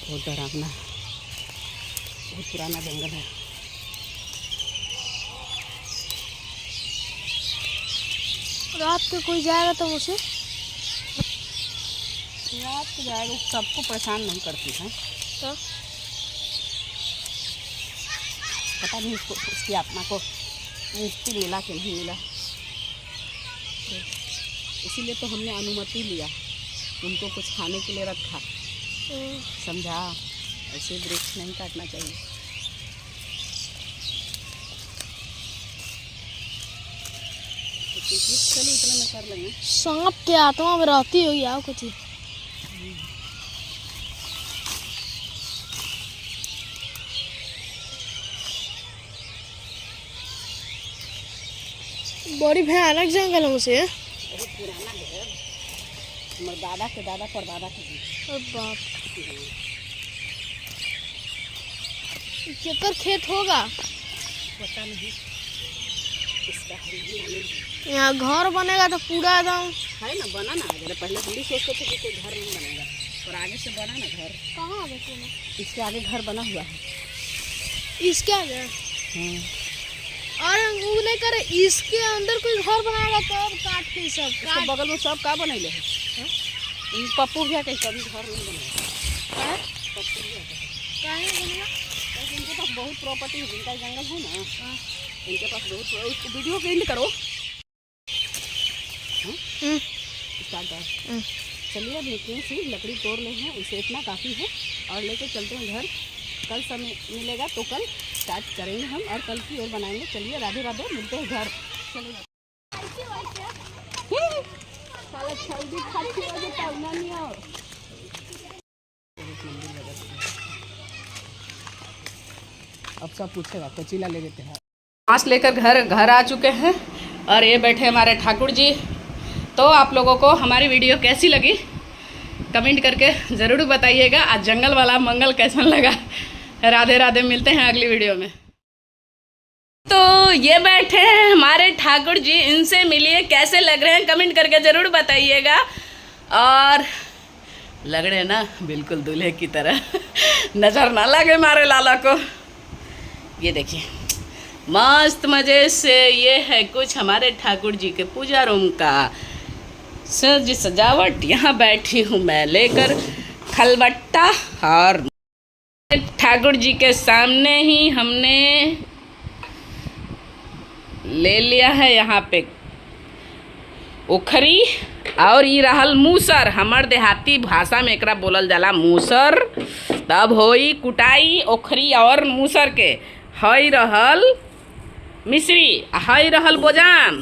बहुत डरावना, बहुत पुराना जंगल है। रात को कोई जाएगा तो मुझे रात को जाएगा, सबको परेशान नहीं करती है तो पता नहीं उसकी आत्मा को मुक्ति मिला कि नहीं मिला, इसीलिए तो हमने अनुमति लिया, उनको कुछ खाने के लिए रखा। समझा, ऐसे वृक्ष नहीं काटना चाहिए। चलो इतना में कर लेंगे। सांप के आत्मा में रहती होगी आओ कुछ। बड़ी भयानक जंगल है मुझे। बहुत पुराना है, हमारे दादा के दादा परदादा के भी। और बाप, केकर खेत होगा पता नहीं, इसका यहाँ घर बनेगा तो पूरा एकदम है ना, बना ना। अगर पहले हम भी सोचते थे कि कोई घर नहीं बनेगा, और आगे से बना ना घर। कहाँ देखो ना, इसके आगे घर बना हुआ है। इसके आगे और वो नहीं करे, इसके अंदर कोई घर बनाएगा तो अब काट के सब इसके बगल में सब का बनैले है। इन पप्पू भैया के कभी घर नहीं बनेगा। पप्पू भैया के काहे बनेगा? क्योंकि इनके पास बहुत प्रॉपर्टी है, जिनका जंगल है ना, इनके पास बहुत। उसको वीडियो के एंड करो। स्टार्ट कर। चलिए अब निकले से लकड़ी तोड़ ले हैं, इसे इतना काफ़ी है, और लेके चलते हैं घर। कल समय मिलेगा तो कल स्टार्ट करेंगे हम, और कल की ओर बनाएंगे। चलिए राधे राधे, मिलते हैं घर। चलिए अब सब पूछेगा, कचीला ले लेते हैं। मांस लेकर घर आ चुके हैं, और ये बैठे हमारे ठाकुर जी। तो आप लोगों को हमारी वीडियो कैसी लगी कमेंट करके ज़रूर बताइएगा। आज जंगल वाला मंगल कैसा लगा। राधे राधे, मिलते हैं अगली वीडियो में। तो ये बैठे हैं हमारे ठाकुर जी, इनसे मिलिए, कैसे लग रहे हैं कमेंट करके ज़रूर बताइएगा। और लग रहे हैं ना बिल्कुल दूल्हे की तरह, नज़र ना लगे हमारे लाला को। ये देखिए मस्त मज़े से, ये है कुछ हमारे ठाकुर जी के पूजा रूम का सज सजावट। यहाँ बैठी हूँ मैं लेकर खलबट्टा, और ठाकुर जी के सामने ही हमने ले लिया है यहाँ पे ओखरी, और ये रहल मूसर। हमार देहाती भाषा में एकरा बोलल जाला मूसर। तब होई कुटाई ओखरी और मूसर के। हई रहल मिश्री, हई रहल बोजाम।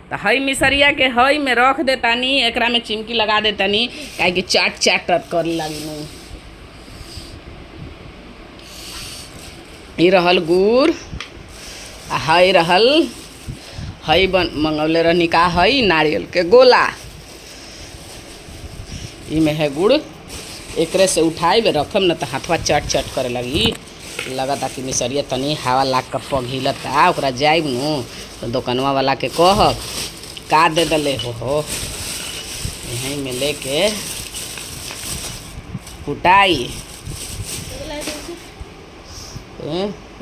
तो हई मिसरिया के हई में रख देतानी, एकरा में चिमकी लगा देतानी, काहे कि चाट चाट कर लगी। ये रहल गुड़, हई रहल हई मंगौले रहनी का हई नारियल के गोला। इमें है गुड़, एकरे से उठाई बे रखम न तो हाथवा चट चट करे लगी। लगता कि मिसरिया तनी हवा लाग कर पघिलता, ओकरा जाइब नु तो दुकानवा वाला के कहब का दे दले हो। यहीं में लेके कुटाई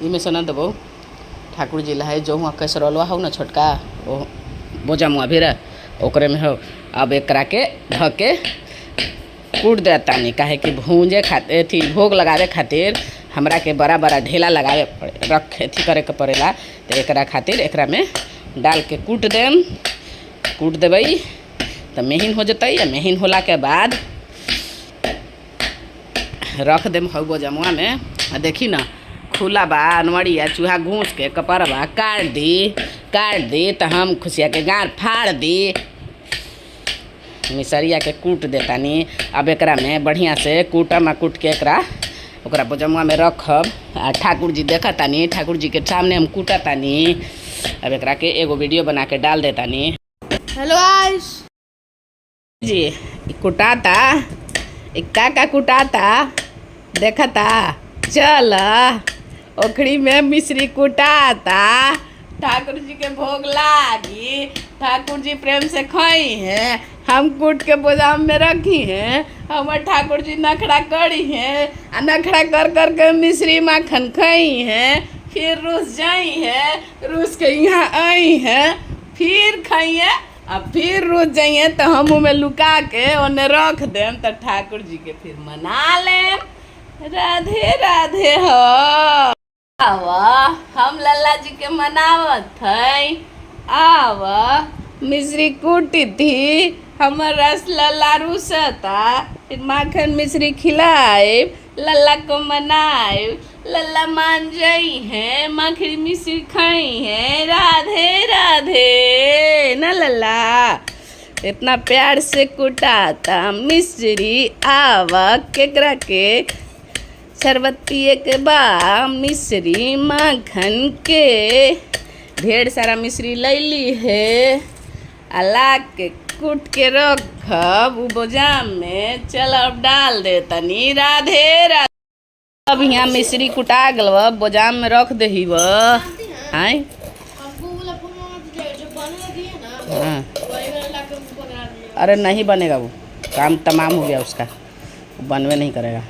इमें से न देबो। ठाकुर जी लहे जो हुआ कैसरलवा हो ना छोटका, वो बोजा मुआ भी रह ओकरे में हो। अब एकरा के ढके कूट देता नहीं, काहे कि भूंजे खातिर थी भोग लगावे खातिर हमरा के बड़ा बड़ा ढेला लगावे रख थी करे के पड़ेला। तो एकरा खातिर एकरा में डाल के कूट देबै तो महीन हो जतई। महीन होला के बाद रख देम हौ जमुआ में। देखी ना खुला बा अनवड़िया चूहा घूस के कपड़वा काट दी तो हम खुशिया के गार फाड़ दी। मिसरिया के कूट देतानी। अब एकरा में बढ़िया से कूटम कूट के एकरा ओकरा बोजमुआ में रखब। ठाकुर जी देखतानी, ठाकुर जी के सामने हम कूटतानी। अब एकरा के एगो वीडियो बना के डाल देतानी। हेलो गाइस जी कुटाता का कुटाता देखता चल ओखड़ी में मिश्री कुटाता। ठाकुर जी के भोग लागी, ठाकुर जी प्रेम से खाई हैं, हम कूट के गोदाम में रखी हैं। हमारे ठाकुर जी नखड़ा करी हैं, नखड़ा कर के मिश्री माखन खाई हैं। फिर रूस जाई हैं, रूस के यहाँ आई हैं, फिर खाइए अब फिर रूस जाइए तो हम मुँह में लुका के उन्हें रख देम तो ठाकुर जी के फिर मना लेम। राधे राधे हो आवा हम लल्ला जी के मनावत है। आवा मिश्री कूटी थी हमर रस लल्ला रूसता, फिर माखन मिश्री खिलाए लल्ला को मनाए। लल्ला मान जाई हैं, माखन मिश्री खाई हैं। राधे राधे न लल्ला इतना प्यार से कुटाता मिश्री। आवा केकरा के शरबत पिए के बाद मिश्री माखन के ढेर सारा मिश्री लैली है। अला के कूट के रखब उ बोजाम में। चल अब डाल दे तनी। राधे राधे। अब यहाँ मिश्री कुटा गल बोजाम में रख दही व आय। हाँ अरे नहीं बनेगा, वो काम तमाम हो गया उसका, वो बनवे नहीं करेगा।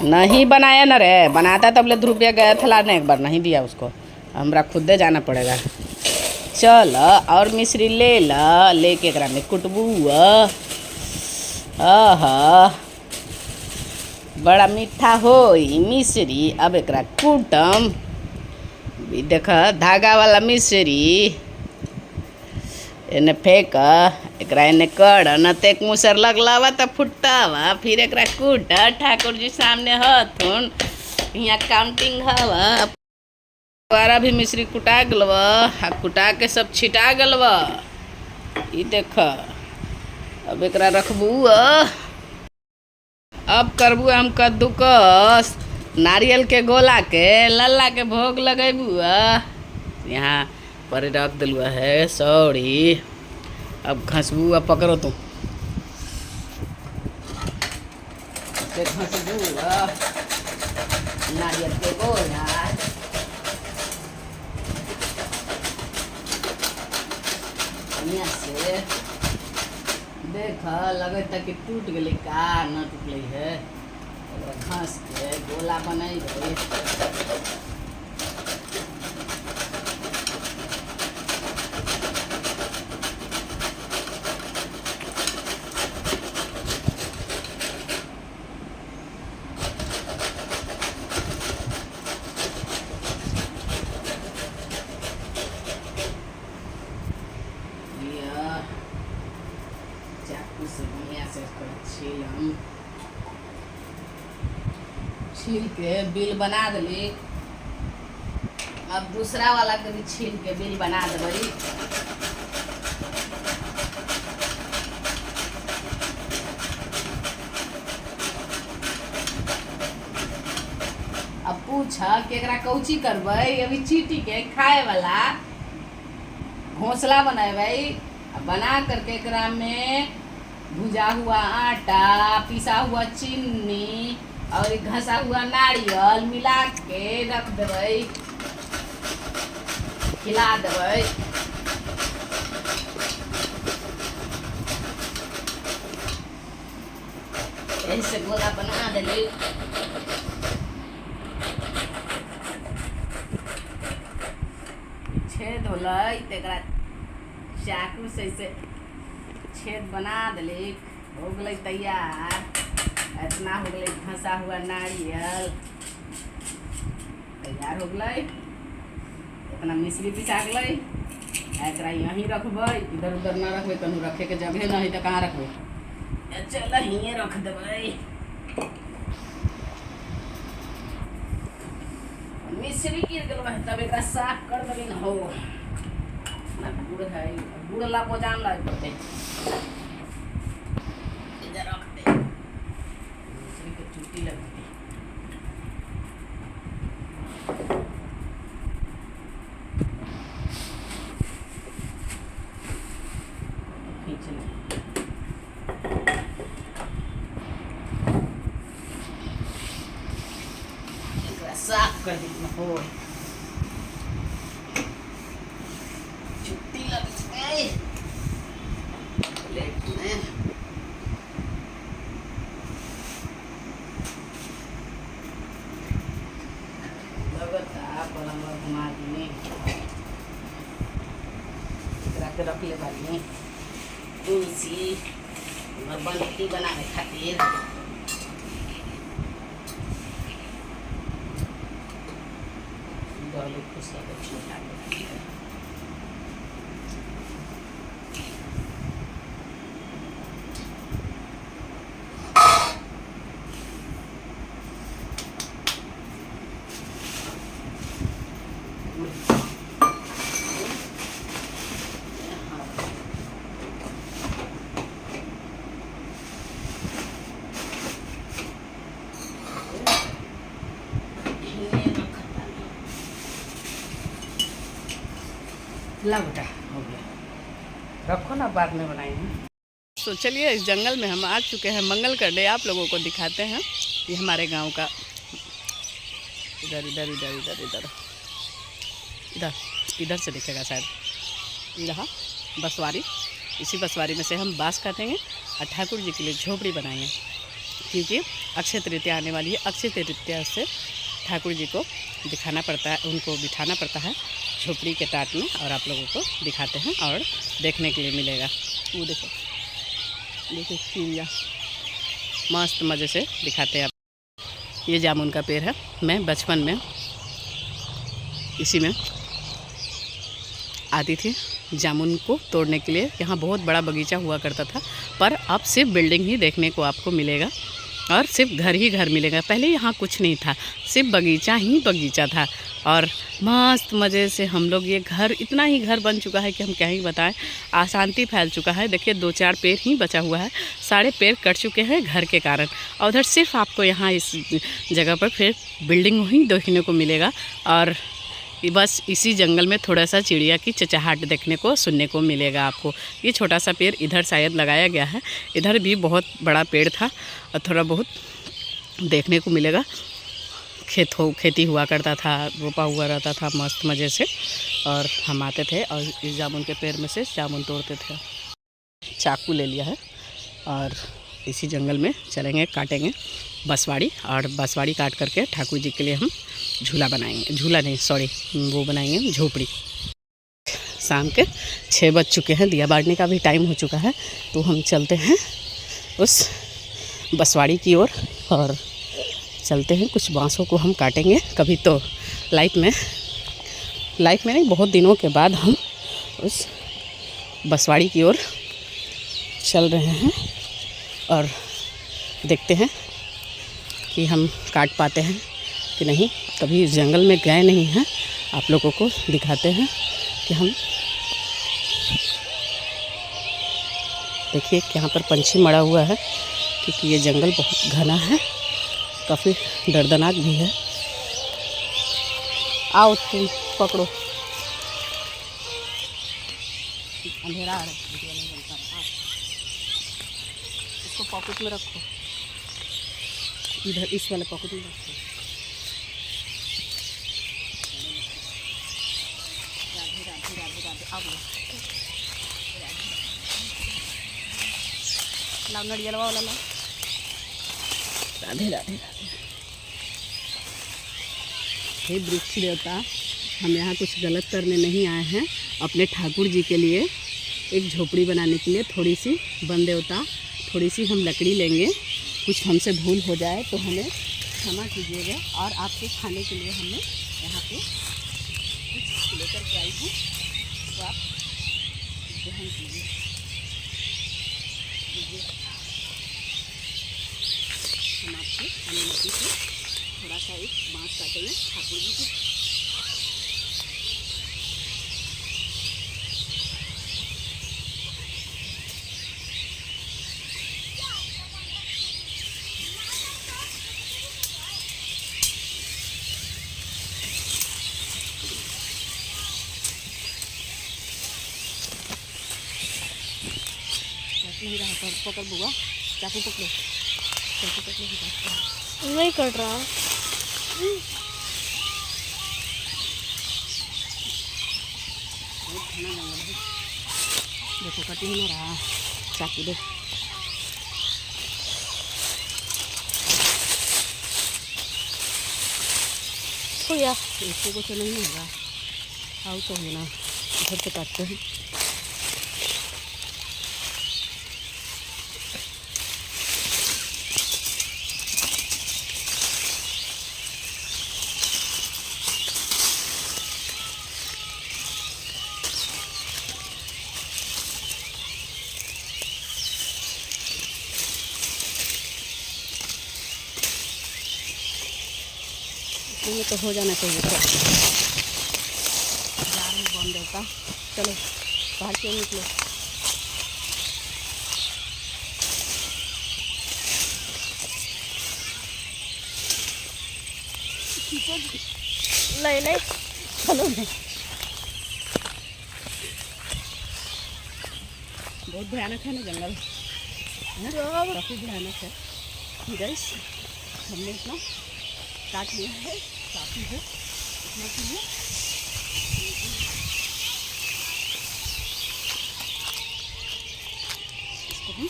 नहीं बनाया ना रे, बनाता तब ले रुपया गया था लाने, एक बार नहीं दिया उसको, हमरा खुदे जाना पड़ेगा। चल और मिश्री ले ला, लेके एकरा में कुटबू। बड़ा मीठा होई मिश्री। अब एकरा कूटम। देख धागा वाला मिश्री एने फेंक, एकरा एने कर न तो एक मुसर लगलावा तो फुटावा। फिर एकरा कूट। ठाकुर जी सामने हथुन, यहाँ काउंटिंग हवा। द्वारा भी मिश्री कुटा गलवा, कुटा के सब छिटा गलवा। ई देख अब एकरा रखबू। अब करबू हम कद्दूकस नारियल के गोला के लल्ला के भोग लगेबू। यहाँ पर रख दिलू है सौड़ी। अब घसबू, अब पकड़ो तुम घसबू नारियल के गोला। से देख लगे तक कि टूट गई का न टूटल है। घास के गोला बनाई चाकू से बढ़िया से छील के बिल बना दिली। अब दूसरा वाला के भी छील के बिल बना देबई। अब पूछ कि एकरा कौची करबई। अभी चीटी के खाए वाला घोंसला बनाएबई। बना करके एकरा में भुजा हुआ आटा, पिसा हुआ चीनी और घसा हुआ नारियल मिला के रख देबई, खिला देबई। ऐसे गोला बना देली। छेद होलै तो चाकू से ऐसे छेद बना देली। हो गई तैयार। इतना हो गई घसा हुआ नारियल तैयार हो गई। इतना मिश्री पिसा गई। एकरा यहीं रखबै, इधर उधर ना रखबै, कहीं रखे के जगह नहीं तो कहाँ रखबै। चल यहीं रख देबै। मिश्री गिर गल है तब एक साफ कर देबै न। हो गुड़ है, गुड़ ला पोजान लग पड़ते। इधर रख दे, मिश्री के चुटी लगती। खींच ले, साफ कर दी। हो छुट्टी लग गई प्लेट में। लगता पलंग घुमा दी रख ले बानी तुलसी बनती बनाने खातिर। खुश छोटा ला बेटा हो गया, रखो ना, बाद में बनाएंगे। तो चलिए इस जंगल में हम आ चुके हैं मंगल करने। आप लोगों को दिखाते हैं ये हमारे गांव का। इधर इधर इधर इधर इधर इधर इधर से दिखेगा शायद। यहाँ बसवारी, इसी बसवारी में से हम बाँस काटेंगे और ठाकुर जी के लिए झोपड़ी बनाएंगे, क्योंकि अक्षय तृतीया आने वाली है। अक्षय तृतीया से ठाकुर जी को दिखाना पड़ता है, उनको बिठाना पड़ता है झोपड़ी के टाट में। और आप लोगों को दिखाते हैं और देखने के लिए मिलेगा। वो देखो देखो चिड़िया मस्त मज़े से दिखाते हैं आप। ये जामुन का पेड़ है। मैं बचपन में इसी में आती थी जामुन को तोड़ने के लिए। यहाँ बहुत बड़ा बगीचा हुआ करता था, पर अब सिर्फ बिल्डिंग ही देखने को आपको मिलेगा और सिर्फ घर ही घर मिलेगा। पहले यहाँ कुछ नहीं था, सिर्फ बगीचा ही बगीचा था। और मस्त मज़े से हम लोग, ये घर इतना ही घर बन चुका है कि हम क्या ही बताएं। अशांति फैल चुका है। देखिए 2-4 पेड़ ही बचा हुआ है, सारे पेड़ कट चुके हैं घर के कारण। और उधर सिर्फ आपको यहाँ इस जगह पर फिर बिल्डिंग ही देखने को मिलेगा। और बस इसी जंगल में थोड़ा सा चिड़िया की चहचहाट देखने को सुनने को मिलेगा आपको। ये छोटा सा पेड़ इधर शायद लगाया गया है। इधर भी बहुत बड़ा पेड़ था और थोड़ा बहुत देखने को मिलेगा। खेती हुआ करता था, रोपा हुआ रहता था मस्त मज़े से। और हम आते थे और इस जामुन के पेड़ में से जामुन तोड़ते थे। चाकू ले लिया है और इसी जंगल में चलेंगे, काटेंगे बसवाड़ी। और बसवाड़ी काट करके ठाकुर जी के लिए हम झूला बनाएंगे। झूला नहीं, सॉरी, वो बनाएंगे झोपड़ी। शाम के 6 बज चुके हैं, दिया बारने का भी टाइम हो चुका है। तो हम चलते हैं उस बसवाड़ी की ओर और चलते हैं। कुछ बांसों को हम काटेंगे। कभी तो लाइफ में नहीं, बहुत दिनों के बाद हम उस बसवाड़ी की ओर चल रहे हैं और देखते हैं कि हम काट पाते हैं कि नहीं। कभी इस जंगल में गए नहीं हैं, आप लोगों को दिखाते हैं कि हम देखिए यहाँ पर पंछी मरा हुआ है, क्योंकि ये जंगल बहुत घना है, काफ़ी दर्दनाक भी है। आओ तुम पकड़ो, अंधेरा आ रहा है, इसको पॉकेट में रखो, इधर इस वाले पॉकेट में रखो। राधे राधे राधे राधे। आओ लाओ नड़िया लगाओ, लाओ। राधे राधे राधे। हे वृक्ष देवता, हम यहाँ कुछ गलत करने नहीं आए हैं। अपने ठाकुर जी के लिए एक झोपड़ी बनाने के लिए थोड़ी सी वन देवता थोड़ी सी हम लकड़ी लेंगे, कुछ हमसे भूल हो जाए तो हमें क्षमा कीजिएगा। और आपके खाने के लिए हमने यहाँ पे कुछ लेकर के आई हूँ, तो आप ग्रहण कीजिए। हम आपसे अनुमति से थोड़ा सा एक बाँस काटेंगे ठाकुर जी की। नहीं रहा पकड़ बुआ, चाकू पकड़ो, चाकू पकड़ो। नहीं कट रहा। बहुत घना जंगल है, देखो कट नहीं रहा, चाकू दे। हो गया। इसको कुछ नहीं होगा, आओ तो है ना, इधर से काटते हैं। ये तो हो जाना चाहिए, जार में बम देता। चलो बाहर क्यों निकलो। नहीं नहीं चलो नहीं, बहुत भयानक है ना जंगल, काफ़ी भयानक है। गाइस हमने इतना काट लिया है, काफ़ी है इतना के लिए। इसको हम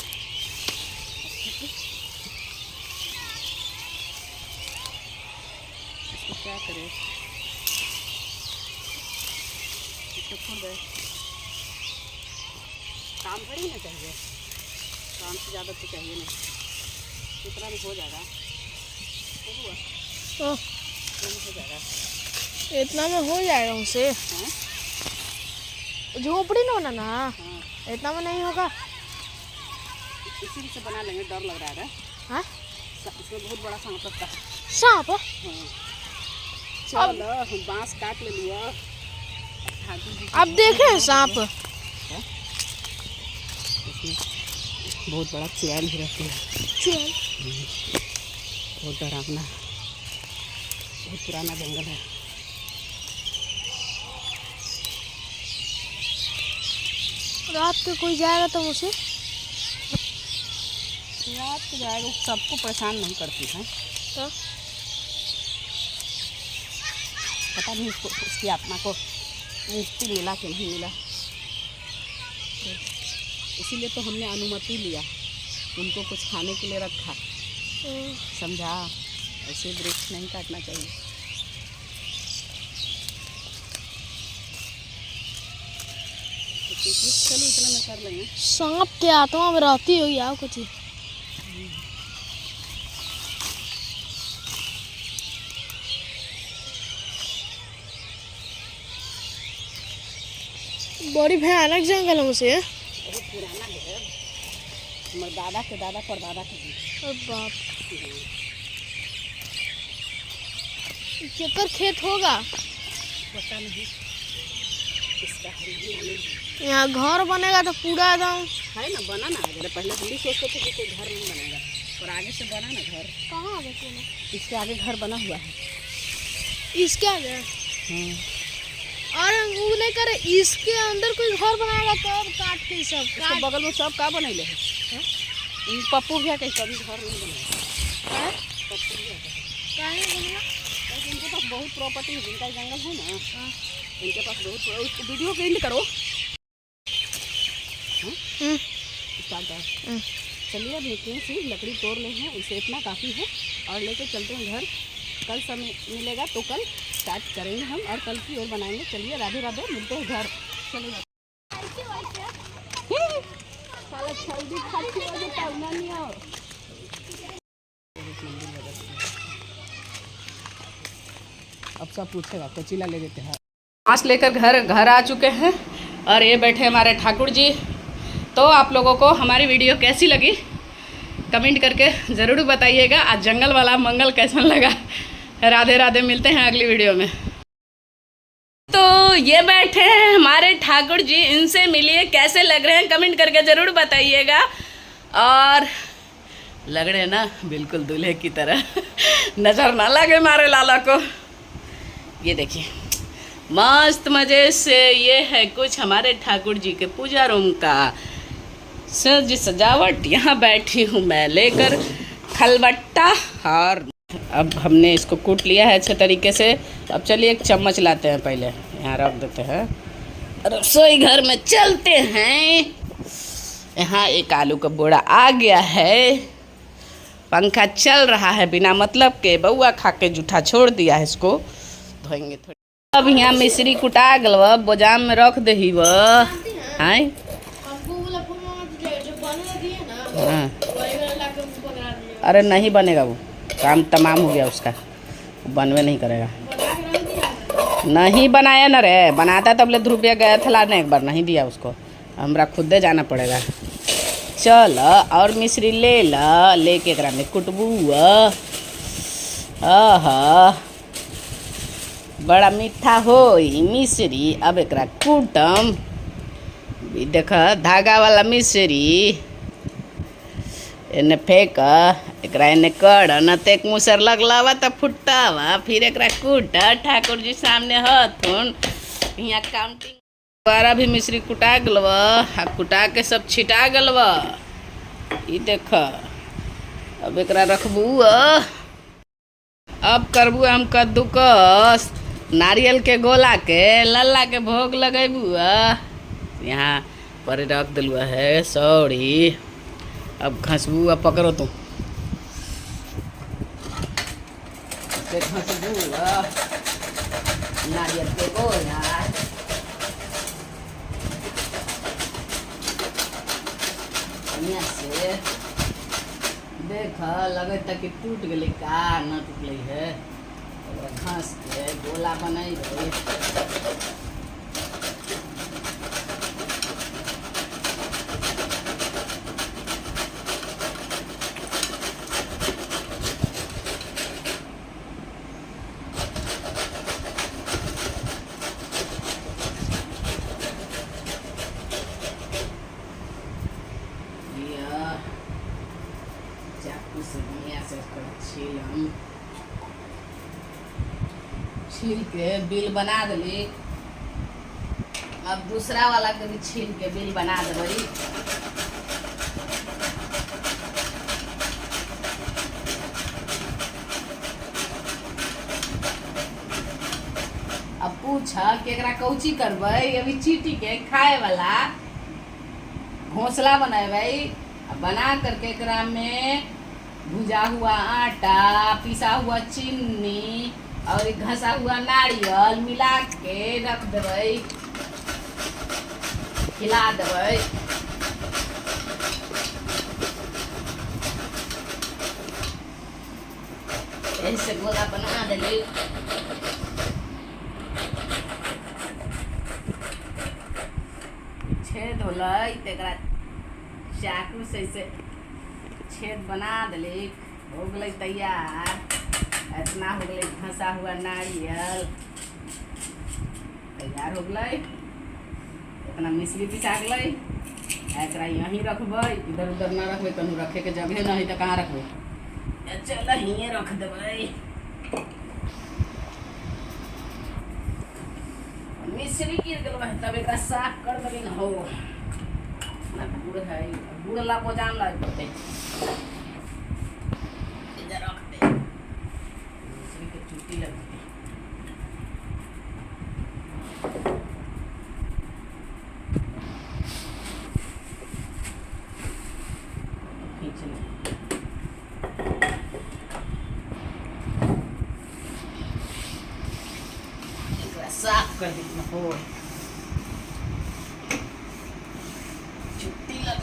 इसको क्या करें, इसको छोड़ दे। काम करें ना, चाहिए काम से ज़्यादा तो चाहिए नहीं, इतना भी हो जाएगा, हो जाएगा, इतना में हो जाएगा उनसे। झोपड़ी ना बनाना, हाँ इतना में नहीं होगा। इसी से बना लेंगे, डर लग रहा है। हाँ इसमें बहुत बड़ा सांप है। सांप? हाँ चलो हम बांस काट ले लिया। आप देखे सांप? इसमें बहुत बड़ा चुड़ैल भी रहती है। चुड़ैल? बहुत डरावना, बहुत पुराना जंगल है। रात को कोई जाएगा तो मुझे रात को जाएगा, सबको परेशान नहीं करती है तो पता नहीं उसकी आत्मा को मुक्ति मिला कि नहीं मिला, इसीलिए तो हमने अनुमति लिया, उनको कुछ खाने के लिए रखा। समझा, ऐसे वृक्ष नहीं काटना चाहिए। चलो इतना मैं कर लेंगे। सांप की आत्मा में रहती होगी आप कुछ। बड़ी भयानक जंगल है मुझे। बहुत पुराना है, हमारे दादा के दादा परदादा के भी। अरे बाप, केकर खेत होगा पता नहीं इसका है। यहाँ घर बनेगा तो पूरा एकदम है ना, बना ना। अगर पहले हम भी सोचते थे कि कोई घर नहीं बनेगा, और आगे से बना ना घर। कहाँ बना? इसके आगे घर बना हुआ है। इसके आगे? और वो नहीं करे, इसके अंदर कोई घर बनाएगा तो काट के सब इसके बगल में सब का बनैले है। पप्पू भैया के कभी घर नहीं बनाया। पप्पू भैया काहे बनेगा? इनके पास बहुत प्रॉपर्टी है, जिनका जंगल है ना, इनके पास बहुत। वीडियो के एंड करो। चलिए अब इतनी सी लकड़ी तोड़ ले हैं, इसे इतना काफ़ी है, और लेके चलते हैं घर। कल समय मिलेगा तो कल स्टार्ट करेंगे हम, और कल की ओर बनाएंगे। चलिए राधे राधे, मिलते हैं घर। चलिए साला जल्दी खाती हो जो तलना नहीं हो। अब सब पूछेगा कोचिला ले लेते हैं। मांस लेकर घर आ चुके हैं और ये बैठे हमारे ठाकुर जी। तो आप लोगों को हमारी वीडियो कैसी लगी कमेंट करके ज़रूर बताइएगा। आज जंगल वाला मंगल कैसा लगा। राधे राधे, मिलते हैं अगली वीडियो में। तो ये बैठे हैं हमारे ठाकुर जी, इनसे मिलिए कैसे लग रहे हैं कमेंट करके ज़रूर बताइएगा। और लग रहे हैं ना बिल्कुल दूल्हे की तरह। नज़र ना लगे हमारे लाला को। ये देखिए मस्त मज़े से ये है कुछ हमारे ठाकुर जी के पूजा रूम का सज सजावट। यहाँ बैठी हूँ मैं लेकर खलबट्टा। और अब हमने इसको कूट लिया है अच्छे तरीके से। अब चलिए एक चम्मच लाते हैं, पहले यहाँ रख देते हैं। रसोई घर में चलते हैं। यहाँ एक आलू का बोरा आ गया है। पंखा चल रहा है बिना मतलब के। बउआ खा के जूठा छोड़ दिया है, इसको धोएंगे थोड़ी। अब यहाँ मिश्री कुटा गल बोजाम में रख दही वो। हाँ हाँ, अरे नहीं बनेगा, वो काम तमाम हो गया उसका, बनवे नहीं करेगा। नहीं बनाया ना रे, बनाता तब ले ध्रुविया गया था लाने, एक बार नहीं दिया उसको, हमरा खुदे जाना पड़ेगा। चल और मिश्री ले ला, लेके एकरा में कुटबू। आहा बड़ा मीठा हो मिश्री। अब एकरा कूटम। देख धागा वाला मिश्री एने फेंक, एकरा एने कर न तो एक मुसर लगलावा तो फुटावा, फिर एकरा कूट। ठाकुर जी सामने हथुन। यहाँ काउंटिंग द्वारा भी मिश्री कुटा गलवा, कुटा के सब छिटा गलवा। ये देख अब एकरा रखबू। अब करबू हम कद्दूकस। नारियल के गोला के लल्ला के भोग लगेबू। यहाँ पर रख दिलु है सौड़ी। अब घसबू, अब पकड़ो तुम घसबू नारियल के गोला। यहाँ से देख लगे तक कि टूट गई का न टूटल है। घास के गोला बनाई रही। चाकू से छील के बिल बना दली। अब दूसरा वाला के भी छील के बिल बना देबी। अब पूछ केकरा कौची करबै। अभी चीटी के खाए वाला घोंसला बनाए बना करके एकरा में भुजा हुआ आटा, पिसा हुआ चीनी और घसा हुआ नारियल मिला के रख देबै, खिला देबै। ऐसे गोला बना देली। छेद होलै तेकरा चाकू से ऐसे छेद बना देली। हो गई तैयार। इतना हो गई घसा हुआ नारियल तैयार हो गई। इतना मिश्री पिसा गई। एकरा यहीं रखबै, इधर उधर ना रखबै, कहीं रखे के जगह नहीं तो कहाँ रखबै। चल यहीं रख देबै। मिश्री गिर गई तब एक साफ कर देली न। हो गुड़ है, गुड़ ला पोजाम ला पड़ते। इधर रख दे। मिश्री के चुट्टी लगती। खींच ले। साफ कर दी। हो छुट्टी लग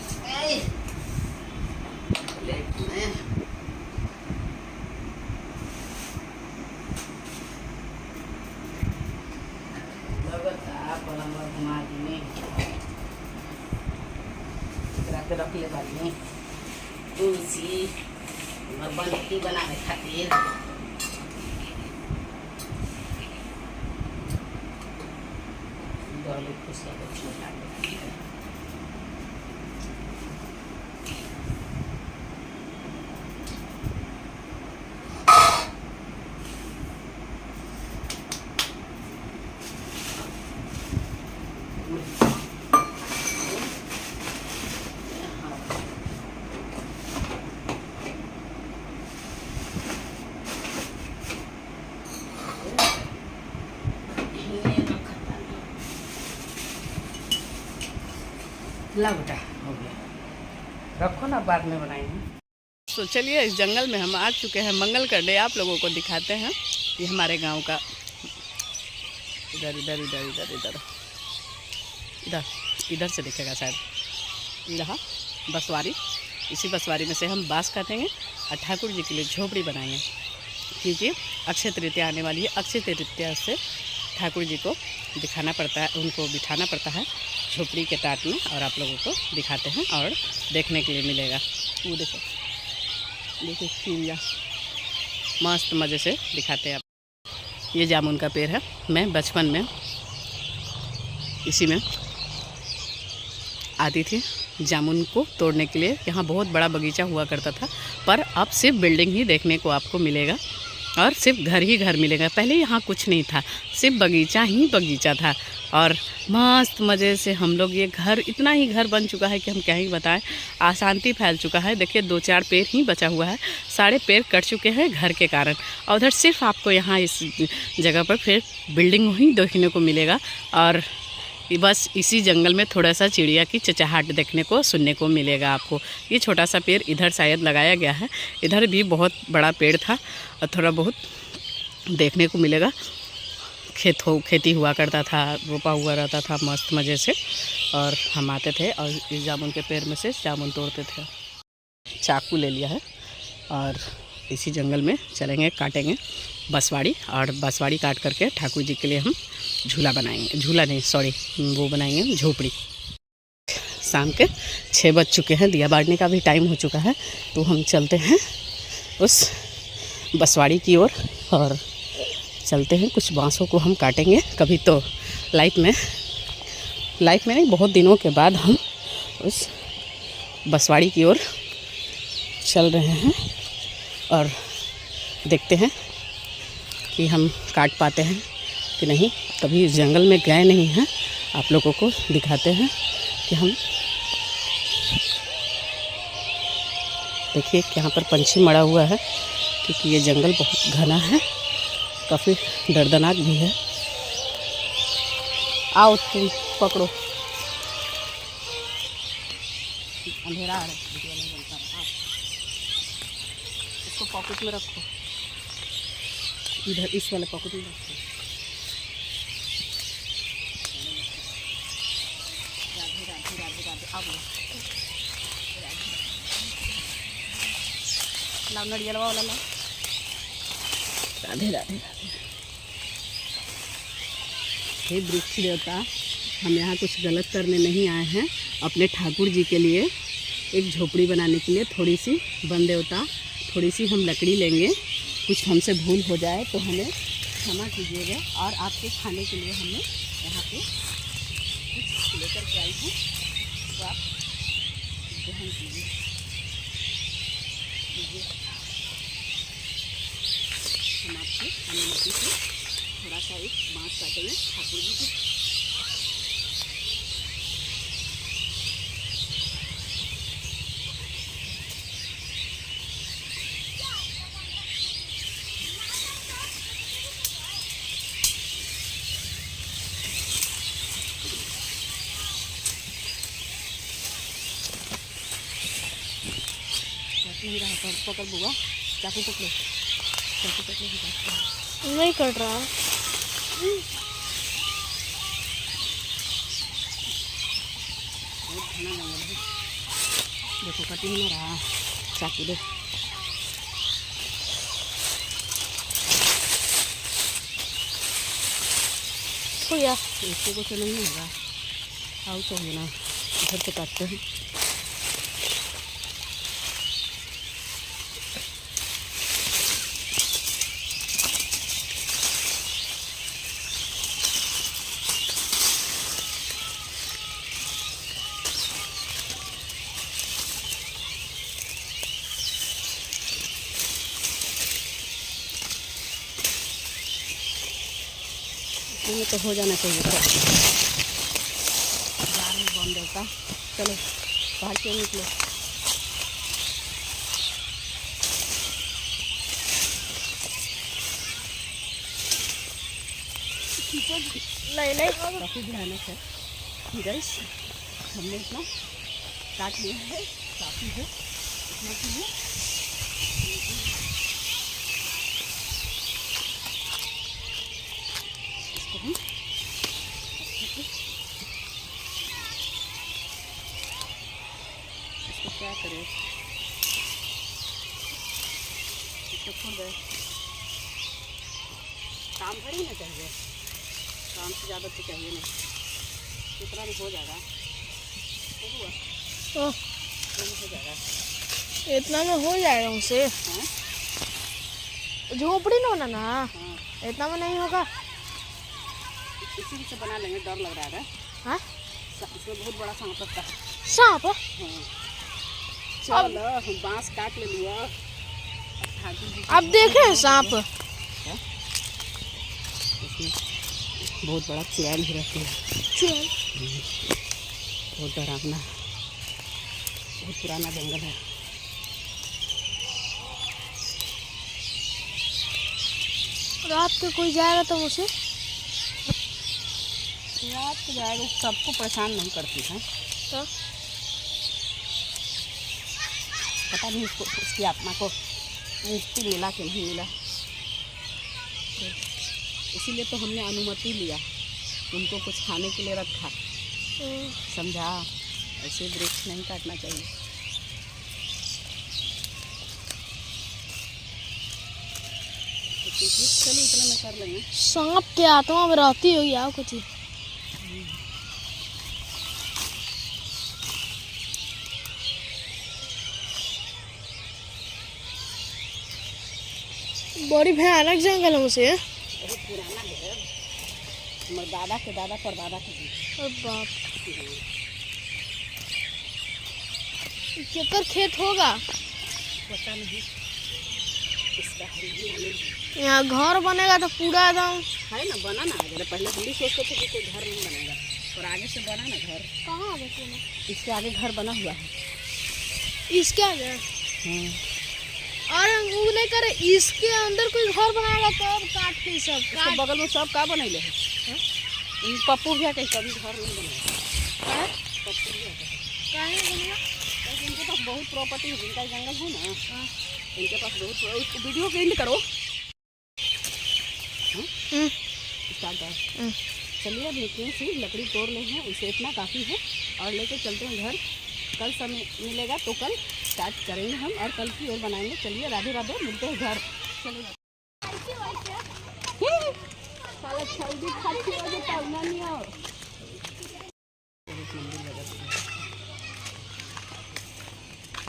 पे रख ले बानी तुलसी और बनती बनाने खातिर। खुश छोटा ला बेटा हो गया, रखो ना, बाद में बनाएंगे। तो चलिए इस जंगल में हम आ चुके हैं मंगल करने। आप लोगों को दिखाते हैं ये हमारे गांव का, इधर इधर इधर इधर इधर इधर इधर से दिखेगा शायद, यहाँ बसवारी। इसी बसवारी में से हम बाँस काटेंगे और ठाकुर जी के लिए झोपड़ी बनाएंगे, क्योंकि अक्षय तृतीया आने वाली है। अक्षय तृतीया से ठाकुर जी को दिखाना पड़ता है, उनको बिठाना पड़ता है झोपड़ी के टाट में, और आप लोगों को दिखाते हैं और देखने के लिए मिलेगा। वो देखो देखो चिड़िया मस्त मज़े से दिखाते हैं आप। ये जामुन का पेड़ है। मैं बचपन में इसी में आती थी जामुन को तोड़ने के लिए। यहाँ बहुत बड़ा बगीचा हुआ करता था, पर अब सिर्फ बिल्डिंग ही देखने को आपको मिलेगा और सिर्फ घर ही घर मिलेगा। पहले यहाँ कुछ नहीं था, सिर्फ बगीचा ही बगीचा था, और मस्त मज़े से हम लोग, ये घर इतना ही घर बन चुका है कि हम क्या ही बताएं। अशांति फैल चुका है। देखिए 2-4 पेड़ ही बचा हुआ है, सारे पेड़ कट चुके हैं घर के कारण। और उधर सिर्फ आपको यहाँ इस जगह पर फिर बिल्डिंग ही देखने को मिलेगा, और बस इसी जंगल में थोड़ा सा चिड़िया की चहचहाट देखने को सुनने को मिलेगा आपको। ये छोटा सा पेड़ इधर शायद लगाया गया है, इधर भी बहुत बड़ा पेड़ था और थोड़ा बहुत देखने को मिलेगा। खेती हुआ करता था, रोपा हुआ रहता था मस्त मज़े से, और हम आते थे और इस जामुन के पेड़ में से जामुन तोड़ते थे। चाकू ले लिया है और इसी जंगल में चलेंगे, काटेंगे बसवाड़ी, और बसवाड़ी काट करके ठाकुर जी के लिए हम झूला बनाएंगे। झूला नहीं, सॉरी, वो बनाएंगे झोपड़ी। शाम के 6 बज चुके हैं, दिया बारने का भी टाइम हो चुका है, तो हम चलते हैं उस बसवाड़ी की ओर और चलते हैं। कुछ बांसों को हम काटेंगे। कभी तो लाइफ में नहीं, बहुत दिनों के बाद हम उस बसवाड़ी की ओर चल रहे हैं और देखते हैं कि हम काट पाते हैं कि नहीं। कभी इस जंगल में गए नहीं हैं, आप लोगों को दिखाते हैं कि हम देखिए यहाँ पर पंछी मरा हुआ है, क्योंकि ये जंगल बहुत घना है, काफ़ी दर्दनाक भी है। आओ तुम पकड़ो, अंधेरा है, वीडियो नहीं बनता है। इसको पॉकेट में रखो, इधर इस वाले पॉकेट में रखो। राधे राधे राधे राधे। अब लाओ नड़िया वाला लाओ। राधे राधे राधे। हे वृक्ष देवता, हम यहाँ कुछ गलत करने नहीं आए हैं। अपने ठाकुर जी के लिए एक झोपड़ी बनाने के लिए थोड़ी सी वन देवता, थोड़ी सी हम लकड़ी लेंगे। कुछ हमसे भूल हो जाए तो हमें क्षमा कीजिएगा। और आपके खाने के लिए हमने यहाँ पे कुछ लेकर के आई हूँ, तो आप ग्रहण कीजिए। हम आपसे अनुमति से थोड़ा सा एक बाँस काटेंगे ठाकुर जी की। नहीं रहा, पकड़ बुआ, चाकू पकड़ो, चाकू पकड़ो। नहीं कट रहा। बहुत घना जंगल है, देखो कट ही नहीं रहा। चाकू दे। तो या इसको कुछ नहीं होगा। आओ तो ना, इधर से काटते हैं। में तो हो जाना चाहिए। जार में बम देवता, चलो बाहर क्यों निकलो। काफ़ी भयानक है गाइस, हमने इतना काट लिया है, काफ़ी है इतना के लिए। इसको हम इसको क्या करें, इसको छोड़ दे। काम भर ही ना चाहिए, काम से ज़्यादा तो चाहिए नहीं, इतना भी हो जाएगा। तो हो जाएगा, इतना में हो जाएगा मुझसे। हाँ झोपड़ी ना ना, हाँ इतना में नहीं होगा। इसी से बना लेंगे, डर लग रहा है। हाँ इसमें बहुत बड़ा सांप होता है। सांप? हाँ चल हम बांस काट ले लिया। अब देखे सांप, इसमें बहुत बड़ा चुड़ैल भी रहती है, चल बहुत डरावना, बहुत पुराना जंगल है। रात को कोई जाएगा तो मुझसे रात को जाएगा, सबको परेशान नहीं करती है तो पता नहीं उसको, उसकी आत्मा को मुक्ति मिला कि नहीं मिला। तो इसीलिए तो हमने अनुमति लिया, उनको कुछ खाने के लिए रखा, समझा। ऐसे वृक्ष नहीं काटना चाहिए। तो चलो इतना में कर लेंगे। सांप के आत्मा में रहती होगी आप कुछ। बड़ी भयानक जंगल है मुझसे। बहुत पुराना है, हमारे दादा के दादा परदादा के भी। अरे बाप, केकर खेत होगा पता नहीं। इसका यहाँ घर बनेगा तो पूरा एकदम है ना, बना ना। अगर पहले हम भी सोचते थे कि कोई घर नहीं बनेगा, और आगे से बना ना घर। कहाँ बचे ना? इसके आगे घर बना हुआ है। इसके आगे और वो नहीं करे, इसके अंदर कोई घर बनाएगा तो अब काट के सब इसके बगल में सब का बनैले है। पप्पू भैया कहीं कभी घर नहीं बनाया। पप्पू भैया काहे बनेगा? इनके पास बहुत प्रॉपर्टी है, जिनका जंगल है ना, इनके पास बहुत। वीडियो के एंड करो। स्टार्ट कर। चलिए अब निकले से लकड़ी तोड़ ले हैं, उसे इतना काफ़ी है, और लेके चलते हैं घर। कल समय मिलेगा तो कल स्टार्ट करेंगे हम, और कल की ओर बनाएंगे। चलिए राधे राधे, मिलते हैं घर। चलिए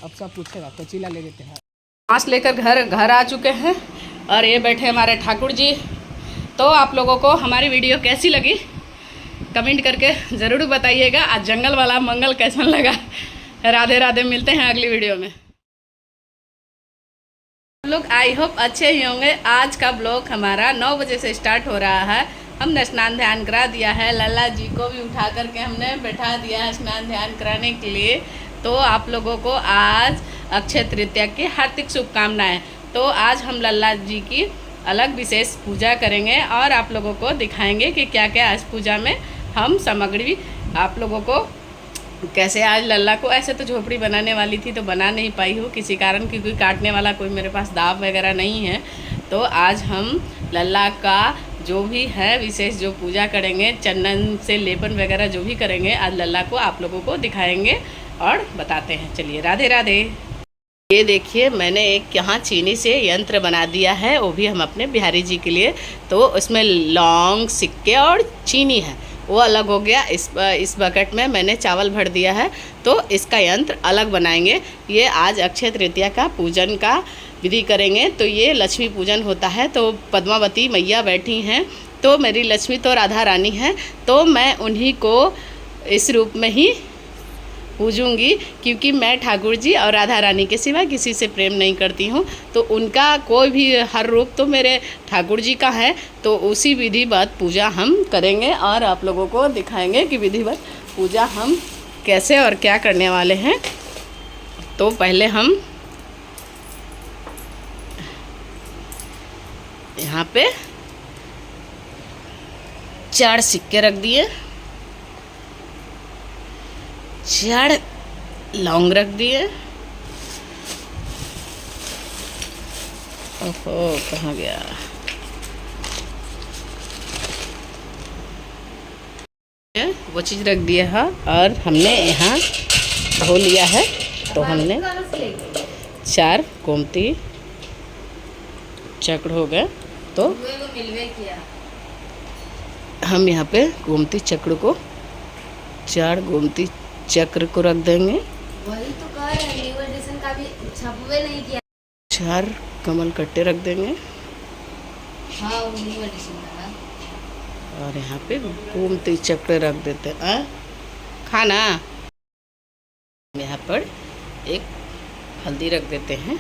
अब सब पूछेगा, कचीला ले लेते हैं। मांस लेकर घर आ चुके हैं, और ये बैठे हमारे ठाकुर जी। तो आप लोगों को हमारी वीडियो कैसी लगी कमेंट करके ज़रूर बताइएगा। आज जंगल वाला मंगल कैसा लगा। राधे राधे, मिलते हैं अगली वीडियो में। लोग आई होप अच्छे ही होंगे। आज का ब्लॉग हमारा 9 बजे से स्टार्ट हो रहा है। हमने स्नान ध्यान करा दिया है, लल्ला जी को भी उठा करके हमने बैठा दिया है स्नान ध्यान कराने के लिए। तो आप लोगों को आज अक्षय तृतीया की हार्दिक शुभकामनाएं। तो आज हम लल्ला जी की अलग विशेष पूजा करेंगे, और आप लोगों को दिखाएंगे कि क्या क्या आज पूजा में हम सामग्री आप लोगों को कैसे। आज लल्ला को ऐसे तो झोपड़ी बनाने वाली थी तो बना नहीं पाई हूँ किसी कारण, क्योंकि काटने वाला कोई मेरे पास दाव वगैरह नहीं है। तो आज हम लल्ला का जो भी है विशेष जो पूजा करेंगे, चंदन से लेपन वगैरह जो भी करेंगे, आज लल्ला को आप लोगों को दिखाएंगे और बताते हैं। चलिए राधे राधे। ये देखिए मैंने एक यहाँ चीनी से यंत्र बना दिया है, वो भी हम अपने बिहारी जी के लिए। तो उसमें लौंग, सिक्के और चीनी है, वो अलग हो गया। इस बकेट में मैंने चावल भर दिया है, तो इसका यंत्र अलग बनाएंगे। ये आज अक्षय तृतीया का पूजन का विधि करेंगे। तो ये लक्ष्मी पूजन होता है। तो पद्मावती मैया बैठी हैं, तो मेरी लक्ष्मी तो राधा रानी है, तो मैं उन्हीं को इस रूप में ही पूजूंगी, क्योंकि मैं ठाकुर जी और राधा रानी के सिवा किसी से प्रेम नहीं करती हूँ। तो उनका कोई भी हर रूप तो मेरे ठाकुर जी का है, तो उसी विधिवत पूजा हम करेंगे और आप लोगों को दिखाएंगे कि विधिवत पूजा हम कैसे और क्या करने वाले हैं। तो पहले हम यहाँ पे 4 सिक्के रख दिए, 4 लौंग रख दिए। ओहो, कहाँ गया? वो चीज़ रख दिया है और हमने यहाँ धो लिया है। तो हमने 4 गोमती चक्र हो गए। तो हम यहाँ पे गोमती चक्र को 4 गोमती चक्र को रख देंगे। वही तो कह रहे हैं, न्यू एडिशन का भी छपवे नहीं किया। 4 कमल कट्टे रख देंगे हाँ, वो न्यू एडिशन का है। और यहाँ पे गोमती चक्र रख देते हैं। खाना यहाँ पर एक हल्दी रख देते हैं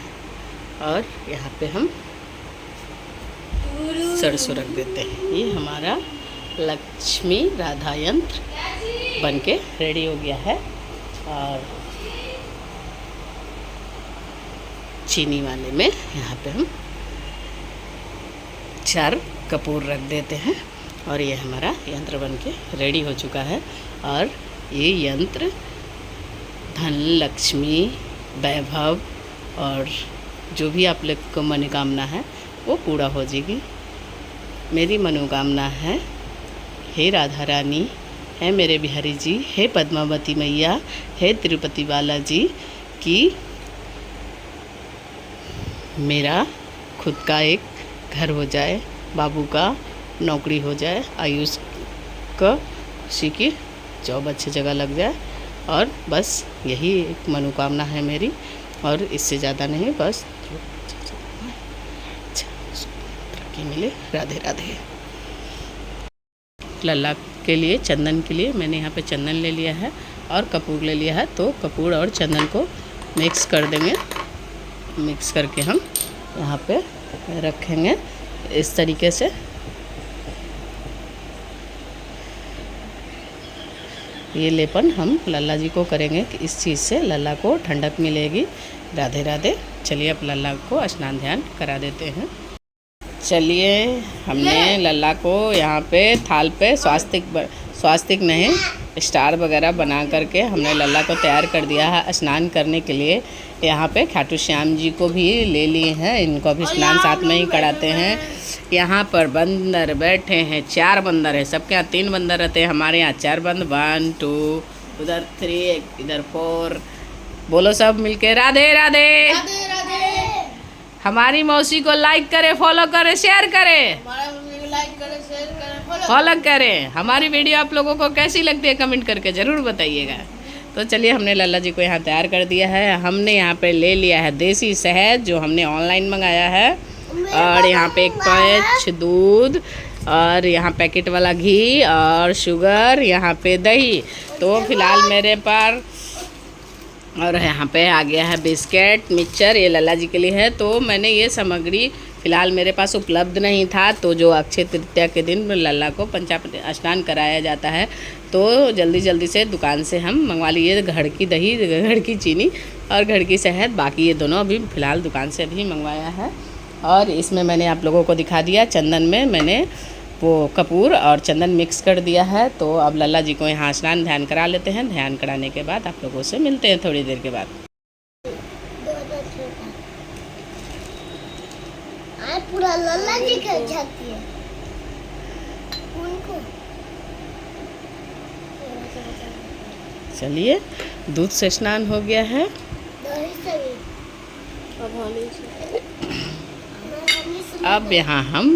और यहाँ पे हम सरसों रख देते हैं। ये हमारा लक्ष्मी राधा यंत्र बनके रेडी हो गया है। और चीनी वाले में यहाँ पे हम 4 कपूर रख देते हैं और ये हमारा यंत्र बनके रेडी हो चुका है। और ये यंत्र धन, लक्ष्मी, वैभव और जो भी आप लोग को मनोकामना है वो पूरा हो जाएगी। मेरी मनोकामना है, हे राधा रानी, है मेरे बिहारी जी, हे पद्मावती मैया, हे तिरुपति बालाजी, कि मेरा खुद का एक घर हो जाए, बाबू का नौकरी हो जाए, आयुष का खुशी की जॉब अच्छी जगह लग जाए। और बस यही एक मनोकामना है मेरी, और इससे ज़्यादा नहीं। बस तरक्की मिले। राधे राधे। लल्ला के लिए, चंदन के लिए मैंने यहाँ पे चंदन ले लिया है और कपूर ले लिया है। तो कपूर और चंदन को मिक्स कर देंगे। मिक्स करके हम यहाँ पे रखेंगे इस तरीके से। ये लेपन हम लल्ला जी को करेंगे कि इस चीज़ से लल्ला को ठंडक मिलेगी। राधे राधे। चलिए अब लल्ला को स्नान ध्यान करा देते हैं। चलिए, हमने लल्ला को यहाँ पे थाल पे स्वास्तिक नहीं, स्टार वगैरह बना करके हमने लल्ला को तैयार कर दिया है स्नान करने के लिए। यहाँ पे खाटू श्याम जी को भी ले लिए हैं, इनको भी स्नान साथ में ही कराते हैं। यहाँ पर बंदर बैठे हैं, 4 बंदर है। सबके यहाँ 3 बंदर रहते हैं, हमारे यहाँ 4 बंदर। 1 2, उधर 3, इधर 4। बोलो सब मिलके राधे राधे। राधे राधे। हमारी मौसी को लाइक करें, फॉलो करें, शेयर करें। हमारा मम्मी को लाइक करें, शेयर करें, फॉलो करें। हमारी वीडियो आप लोगों को कैसी लगती है कमेंट करके ज़रूर बताइएगा। तो चलिए, हमने लल्ला जी को यहाँ तैयार कर दिया है। हमने यहाँ पे ले लिया है देसी शहद जो हमने ऑनलाइन मंगाया है, और यहाँ पे 1 पैच दूध, और यहाँ पैकेट वाला घी और शुगर, यहाँ पे दही। तो फिलहाल मेरे पर, और यहाँ पे आ गया है बिस्किट, मिक्सचर, ये लल्ला जी के लिए है। तो मैंने ये सामग्री फ़िलहाल मेरे पास उपलब्ध नहीं था। तो जो अक्षय तृतीया के दिन लल्ला को पंचामृत स्नान कराया जाता है, तो जल्दी जल्दी से दुकान से हम मंगवा लिए। घर की दही, घर की चीनी और घर की शहद, बाकी ये दोनों अभी फ़िलहाल दुकान से भी मंगवाया है। और इसमें मैंने आप लोगों को दिखा दिया, चंदन में मैंने वो कपूर और चंदन मिक्स कर दिया है। तो अब लल्ला जी को यहाँ स्नान ध्यान करा लेते हैं। ध्यान कराने के बाद आप लोगों से मिलते हैं थोड़ी देर के बाद। पूरा लल्ला जी कर जाती है उनको। चलिए, दूध से स्नान हो गया है। अब यहाँ हम,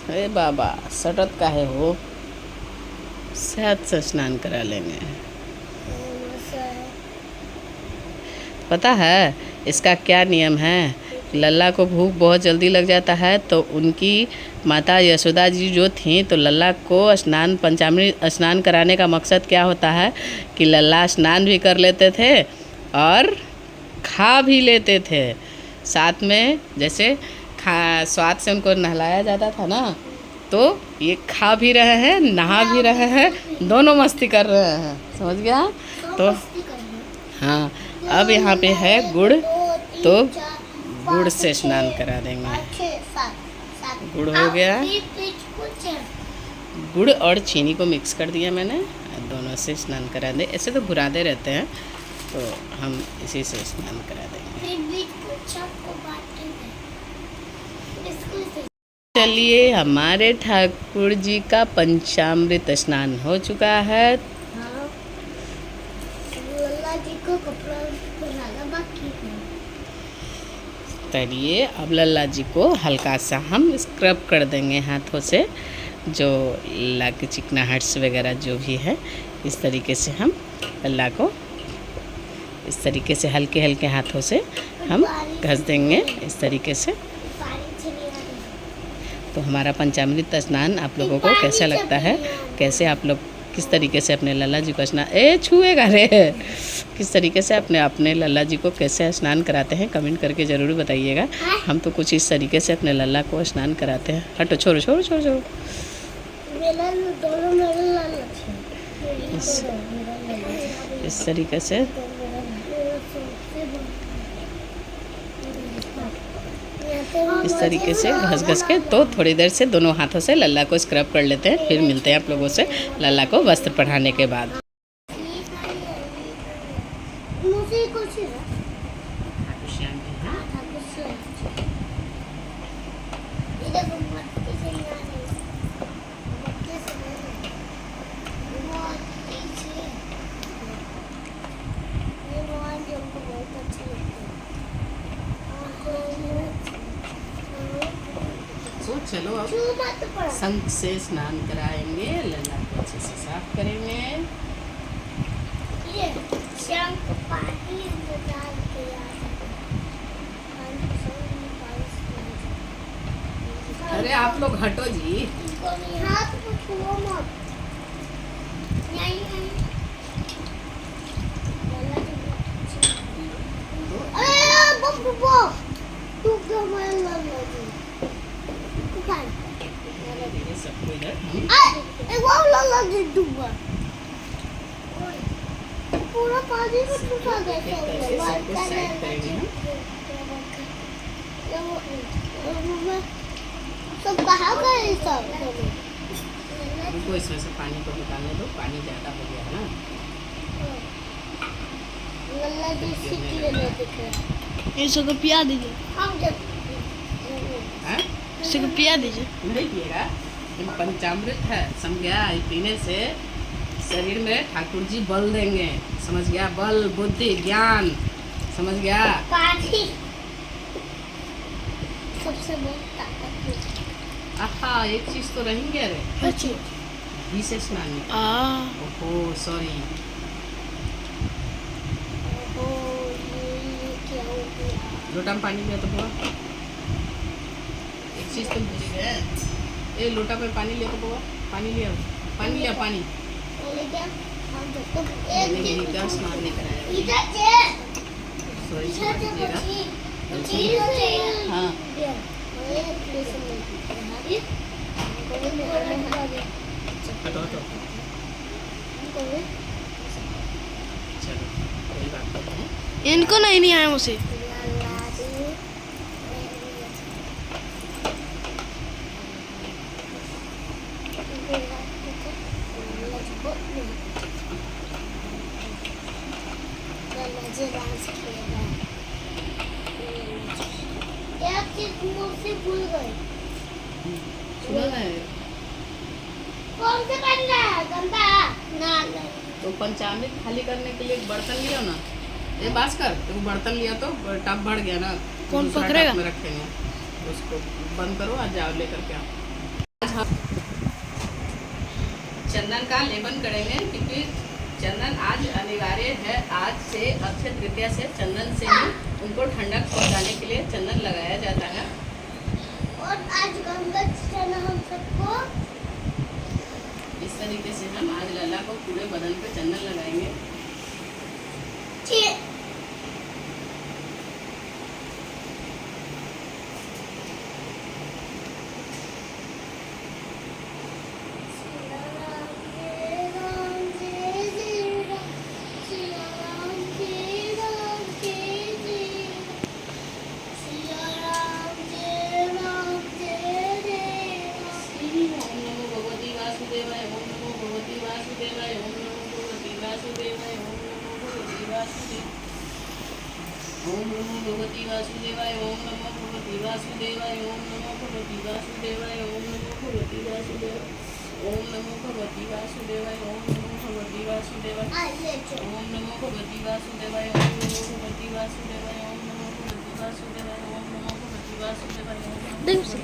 अरे बाबा सटत का है वो, शहद से स्नान करा लेंगे। पता है इसका क्या नियम है? लल्ला को भूख बहुत जल्दी लग जाता है, तो उनकी माता यशोदा जी जो थी, तो लल्ला को स्नान पंचामृत स्नान कराने का मकसद क्या होता है कि लल्ला स्नान भी कर लेते थे और खा भी लेते थे साथ में। जैसे स्वाद से उनको नहलाया जाता था ना, तो ये खा भी रहे हैं, नहा भी रहे हैं, दोनों मस्ती कर रहे हैं, समझ गया। तो हाँ, अब यहाँ पे है गुड़, तो गुड़ से स्नान करा देंगे। गुड़ हो गया, गुड़ और चीनी को मिक्स कर दिया मैंने, दोनों से स्नान करा दे। ऐसे तो घुराते रहते हैं, तो हम इसी से स्नान करा देंगे। चलिए, हमारे ठाकुर जी का पंचामृत स्नान हो चुका है। लल्ला जी को कपड़ा पहनाना बाकी है। चलिए, अब लल्ला जी को हल्का सा हम स्क्रब कर देंगे हाथों से, जो लल्ला के चिकनाहट्स वगैरह जो भी है, इस तरीके से हम लल्ला को इस तरीके से हल्के हल्के हाथों से हम घस देंगे इस तरीके से। तो हमारा पंचामृत स्नान आप लोगों को कैसा लगता है, कैसे आप लोग किस तरीके से अपने लल्ला जी को स्नान छुएगा रे किस तरीके से अपने लल्ला जी को कैसे स्नान कराते हैं, कमेंट करके ज़रूर बताइएगा। हम तो कुछ इस तरीके से अपने लल्ला को स्नान कराते हैं। हटो, छोड़ो छोड़ो छोड़ो छोड़ो। इस तरीके से घस घस के, तो थोड़ी देर से दोनों हाथों से लल्ला को स्क्रब कर लेते हैं। फिर मिलते हैं आप लोगों से लल्ला को वस्त्र पहनाने के बाद। तो चलो अब शंख से स्नान कराएंगे, लल्ला को अच्छे से साफ करेंगे। ये शंख पानी में डाल के अरे आप लोग हटो जी, हाथ को छुओ मत। नहीं अरे बब्बू तू क्यों मार लगा जी सबको इधर वो लगा जी दूंगा पूरा पानी में छुपा गया सब कहाँ गए सब। रुको, इसमें से पानी को निकालने दो, पानी ज़्यादा हो गया है ना। लल्ला जी सीटी में दिख रहा है। इसको तो पिया दीजिए, हम जब इसको पिया दीजिए। नहीं पिएगा, ये पंचामृत है, समझ गया। पीने से शरीर में ठाकुर जी बल देंगे, समझ गया। बल, बुद्धि, ज्ञान, समझ गया। पानी सबसे बड़ी ताकत है। आहा, एक चीज़ तो रहेंगे। अरे अच्छी घी से स्नान नहीं। ओहो सॉरी, ये क्या हो गया? लोटा में पानी लिया तो बुआ, एक चीज़ तो भूल गए। लोटा में पानी लिया तो बुआ, पानी लिया, पानी लिया, पानी। घी का स्नान नहीं कराया, सॉरी, दीजिएगा। हाँ, हटो हटो, चलो कोई बात नहीं है। इनको नहीं आया मुझसे। कौन से करना है गंदा ना तो पंचामृत खाली करने के लिए एक बर्तन लिया ना, ये बास कर, तो बर्तन लिया तो टब भर गया ना, कौन दूसरा पकड़ेगा? टब में रखेंगे, उसको बंद करो और जाओ लेकर के आओ। चंदन का लेपन करेंगे, क्योंकि चंदन आज अनिवार्य है। आज से अक्षय तृतीया से चंदन से ही उनको ठंडक पहुंचाने के लिए चंदन लगाया जाता है। और आज गंगा चना हम सबको इस तरीके से हम आज लल्ला को पूरे बदन पे चंदन लगाएंगे। ओम नमो भगवती वासुदेवाय ओम नमो भगवती वासुदेवाय ओम नमो भगवती वासुदेवाय ओम नमो भगवती वासुदेवाय ओम नमो भगवती वासुदेवाय ओम नमो भगवती वासुदेवाय ओम नमो भगवती वासुदेवाय ओम नमो भगवती वासुदेवाय ओम नमो भगवती वासुदेवाय ओम नमो भगवती वासुदेवाय ओम नमो भगवती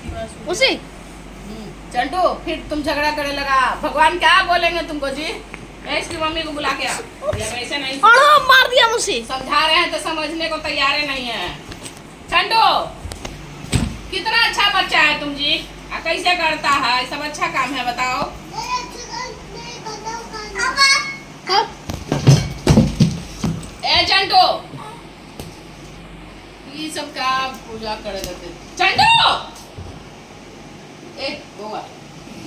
वासुदेवाय। उसे चंटू फिर तुम झगड़ा करने लगा। भगवान क्या बोलेंगे तुमको जी? मैं इसकी मम्मी को बुला के आ। ये वैसे नहीं और मार दिया मुझे। समझा रहे हैं तो समझने को तैयार नहीं है। चंटू कितना अच्छा बच्चा है तुम जी। कैसे करता है सब अच्छा काम है बताओ। ए चंटू ये सब क्या पूजा करे करते। चंटू ए गोवा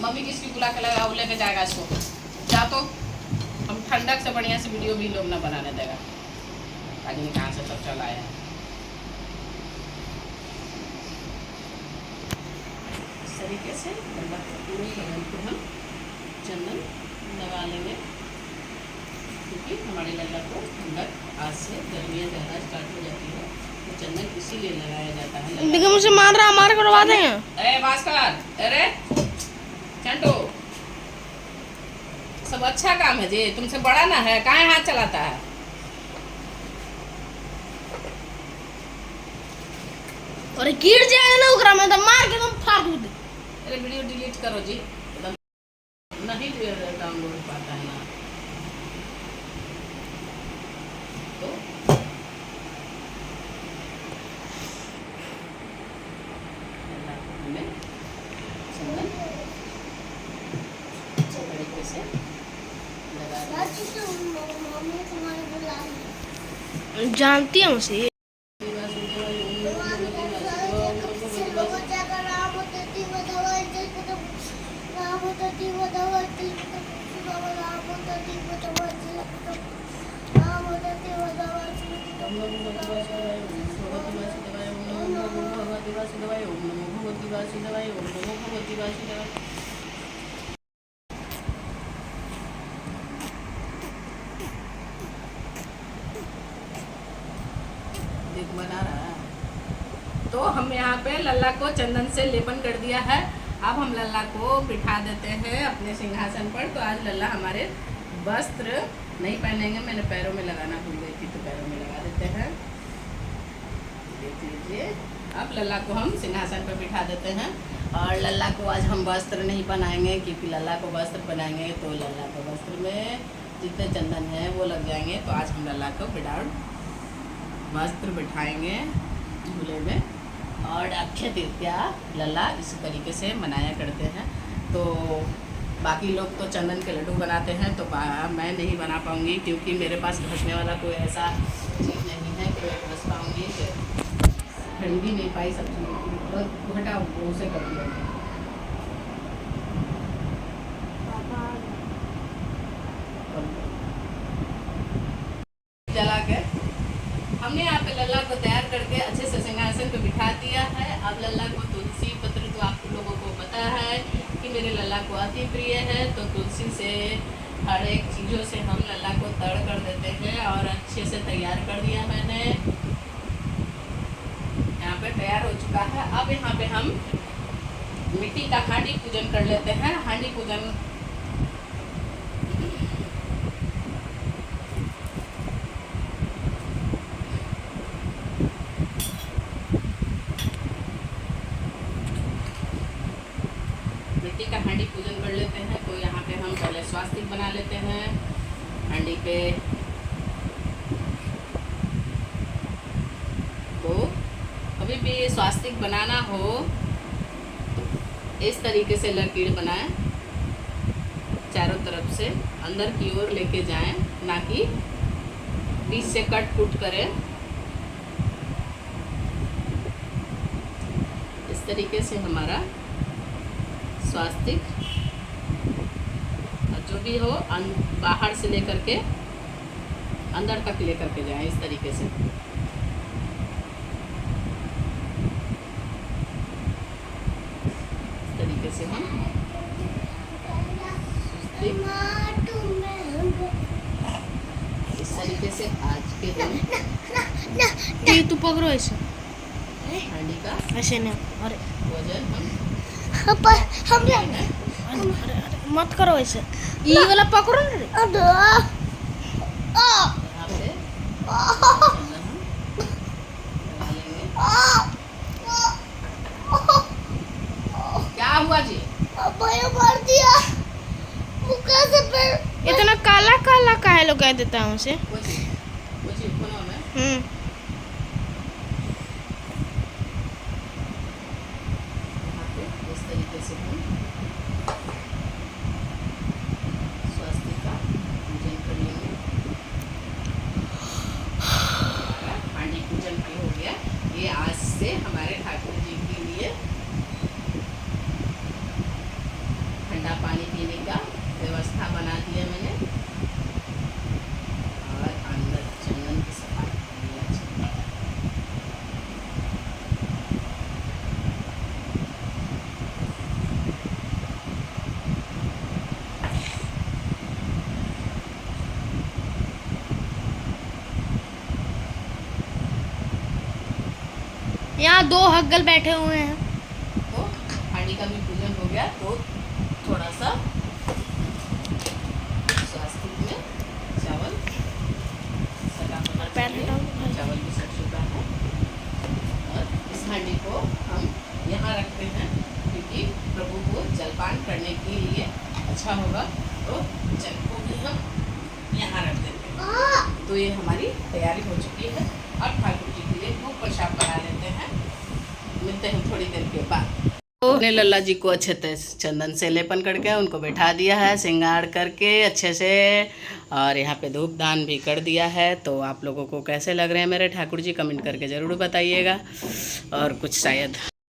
मम्मी किसकी बुला के लगा वो लेके जाएगा इसको। जा तो हम ठंडक से बढ़िया से वीडियो भी लोग ना बनाने देगा। आज कहाँ से सब चल आया है। इस तरीके से पूरी बदन को हम चंदन लगा लेंगे क्योंकि हमारे लल्ला को ठंडक आज से गर्मियाँ ज़्यादा स्टार्ट हो जाती है तो चंदन इसीलिए लगाया जाता है। देखो मुझे मार रहा, मार करवा देंगे। अरे भास्कर अरे चंटू सब अच्छा काम है जी। तुमसे बड़ा ना है काहे हाथ चलाता है। और गिर जाए ना उकरा में तो मार के तुम फाड़ दूँ। अरे वीडियो डिलीट करो जी। नहीं डाउनलोड पाता है ना तो हमें चंदन अच्छे तरीके से लगा जानती है मुझे। बना रहा है तो हम यहाँ पे लल्ला को चंदन से लेपन कर दिया है। अब हम लल्ला को बिठा देते हैं अपने सिंहासन पर। तो आज लल्ला हमारे वस्त्र नहीं पहनेंगे। मैंने पैरों में लगाना भूल गई थी तो पैरों में लगा देते हैं। देख लीजिए अब लल्ला को हम सिंहासन पर बिठा देते हैं। और लल्ला को आज हम वस्त्र नहीं बनाएंगे क्योंकि लल्ला को वस्त्र बनाएंगे तो लल्ला को वस्त्र में जितने चंदन है वो लग जाएंगे। तो आज हम लल्ला को विदाउट वस्त्र बिठाएंगे झूले में। और अक्षय तृतीया लल्ला इसी तरीके से मनाया करते हैं। तो बाकी लोग तो चंदन के लड्डू बनाते हैं तो मैं नहीं बना पाऊँगी क्योंकि मेरे पास घसने वाला कोई ऐसा चीज़ नहीं है कि मैं घस पाऊँगी। ठंडी नहीं पाई सब्जी बहुत घटा उसे कर दिया जला के हमने यहाँ पे लल्ला को तैयार करके अच्छे से सिंहासन पे बिठा दिया है। अब लल्ला को तुलसी पत्र तो आप लोगों को पता है कि मेरे लल्ला को अति प्रिय है। तो तुलसी से हर एक चीज़ों से हम लल्ला को तड़ कर देते हैं। और अच्छे से तैयार कर दिया मैंने। यहाँ पे तैयार हो चुका है। अब यहाँ पे हम मिट्टी का हांडी पूजन कर लेते हैं। हांडी पूजन मिट्टी का हांडी पूजन कर लेते हैं। तो यहाँ पे हम पहले स्वास्तिक बना लेते हैं हांडी पे। तो कभी भी स्वास्तिक बनाना हो तो इस तरीके से लकीर बनाएं, चारों तरफ से अंदर की ओर लेके जाएं, ना कि बीच से कट कुट करें। इस तरीके से हमारा स्वास्तिक जो भी हो बाहर से लेकर के अंदर तक लेकर के जाएं, इस तरीके से। इस तरीके से हम इस तरीके से आज के दिन ये तू पकड़ो ऐसे हांडी का ऐसे नहीं। अरे वजन हम अरे मत करो ऐसे, ये वाला पकड़ो ना रे। यहाँ पे चंदन हम लगा लेंगे। क्या हुआ जी? मार दिया मुक्का से पर इतना काला काला काहे लोग कह देता है उसे। वो जी कोना में यहाँ पे इस तरीके से हम स्वास्तिक का पूजन कर लेंगे। हमारा हांडी पूजन भी हो गया। ये आज से हमारे ठाकुर जी के लिए ठंडा पानी पीने का व्यवस्था बना दिया मैंने, और अंदर चंदन की सफाई कर लिया। यहाँ 2 हग्गल बैठे हुए हैं। तो हांडी का भी पूजन हो गया। तो थोड़ा सा स्वास्तिक में चावल सटा होना पैर चाहिए। हटाओ। चावल भी सट चुका है, और इस हांडी को हम यहाँ रखते हैं क्योंकि प्रभु को जलपान करने के लिए अच्छा होगा। तो जल को भी हम यहाँ रख देते हैं। तो ये हमारी तैयारी हो चुकी है। अब ठाकुर जी के लिए भोग प्रसाद बना लेते हैं। मिलते हैं थोड़ी देर के बाद। अपने लल्ला जी को अच्छे से चंदन से लेपन करके उनको बैठा दिया है, श्रृंगार करके अच्छे से, और यहाँ पे धूप दान भी कर दिया है। तो आप लोगों को कैसे लग रहे हैं मेरे ठाकुर जी, कमेंट करके ज़रूर बताइएगा। और कुछ शायद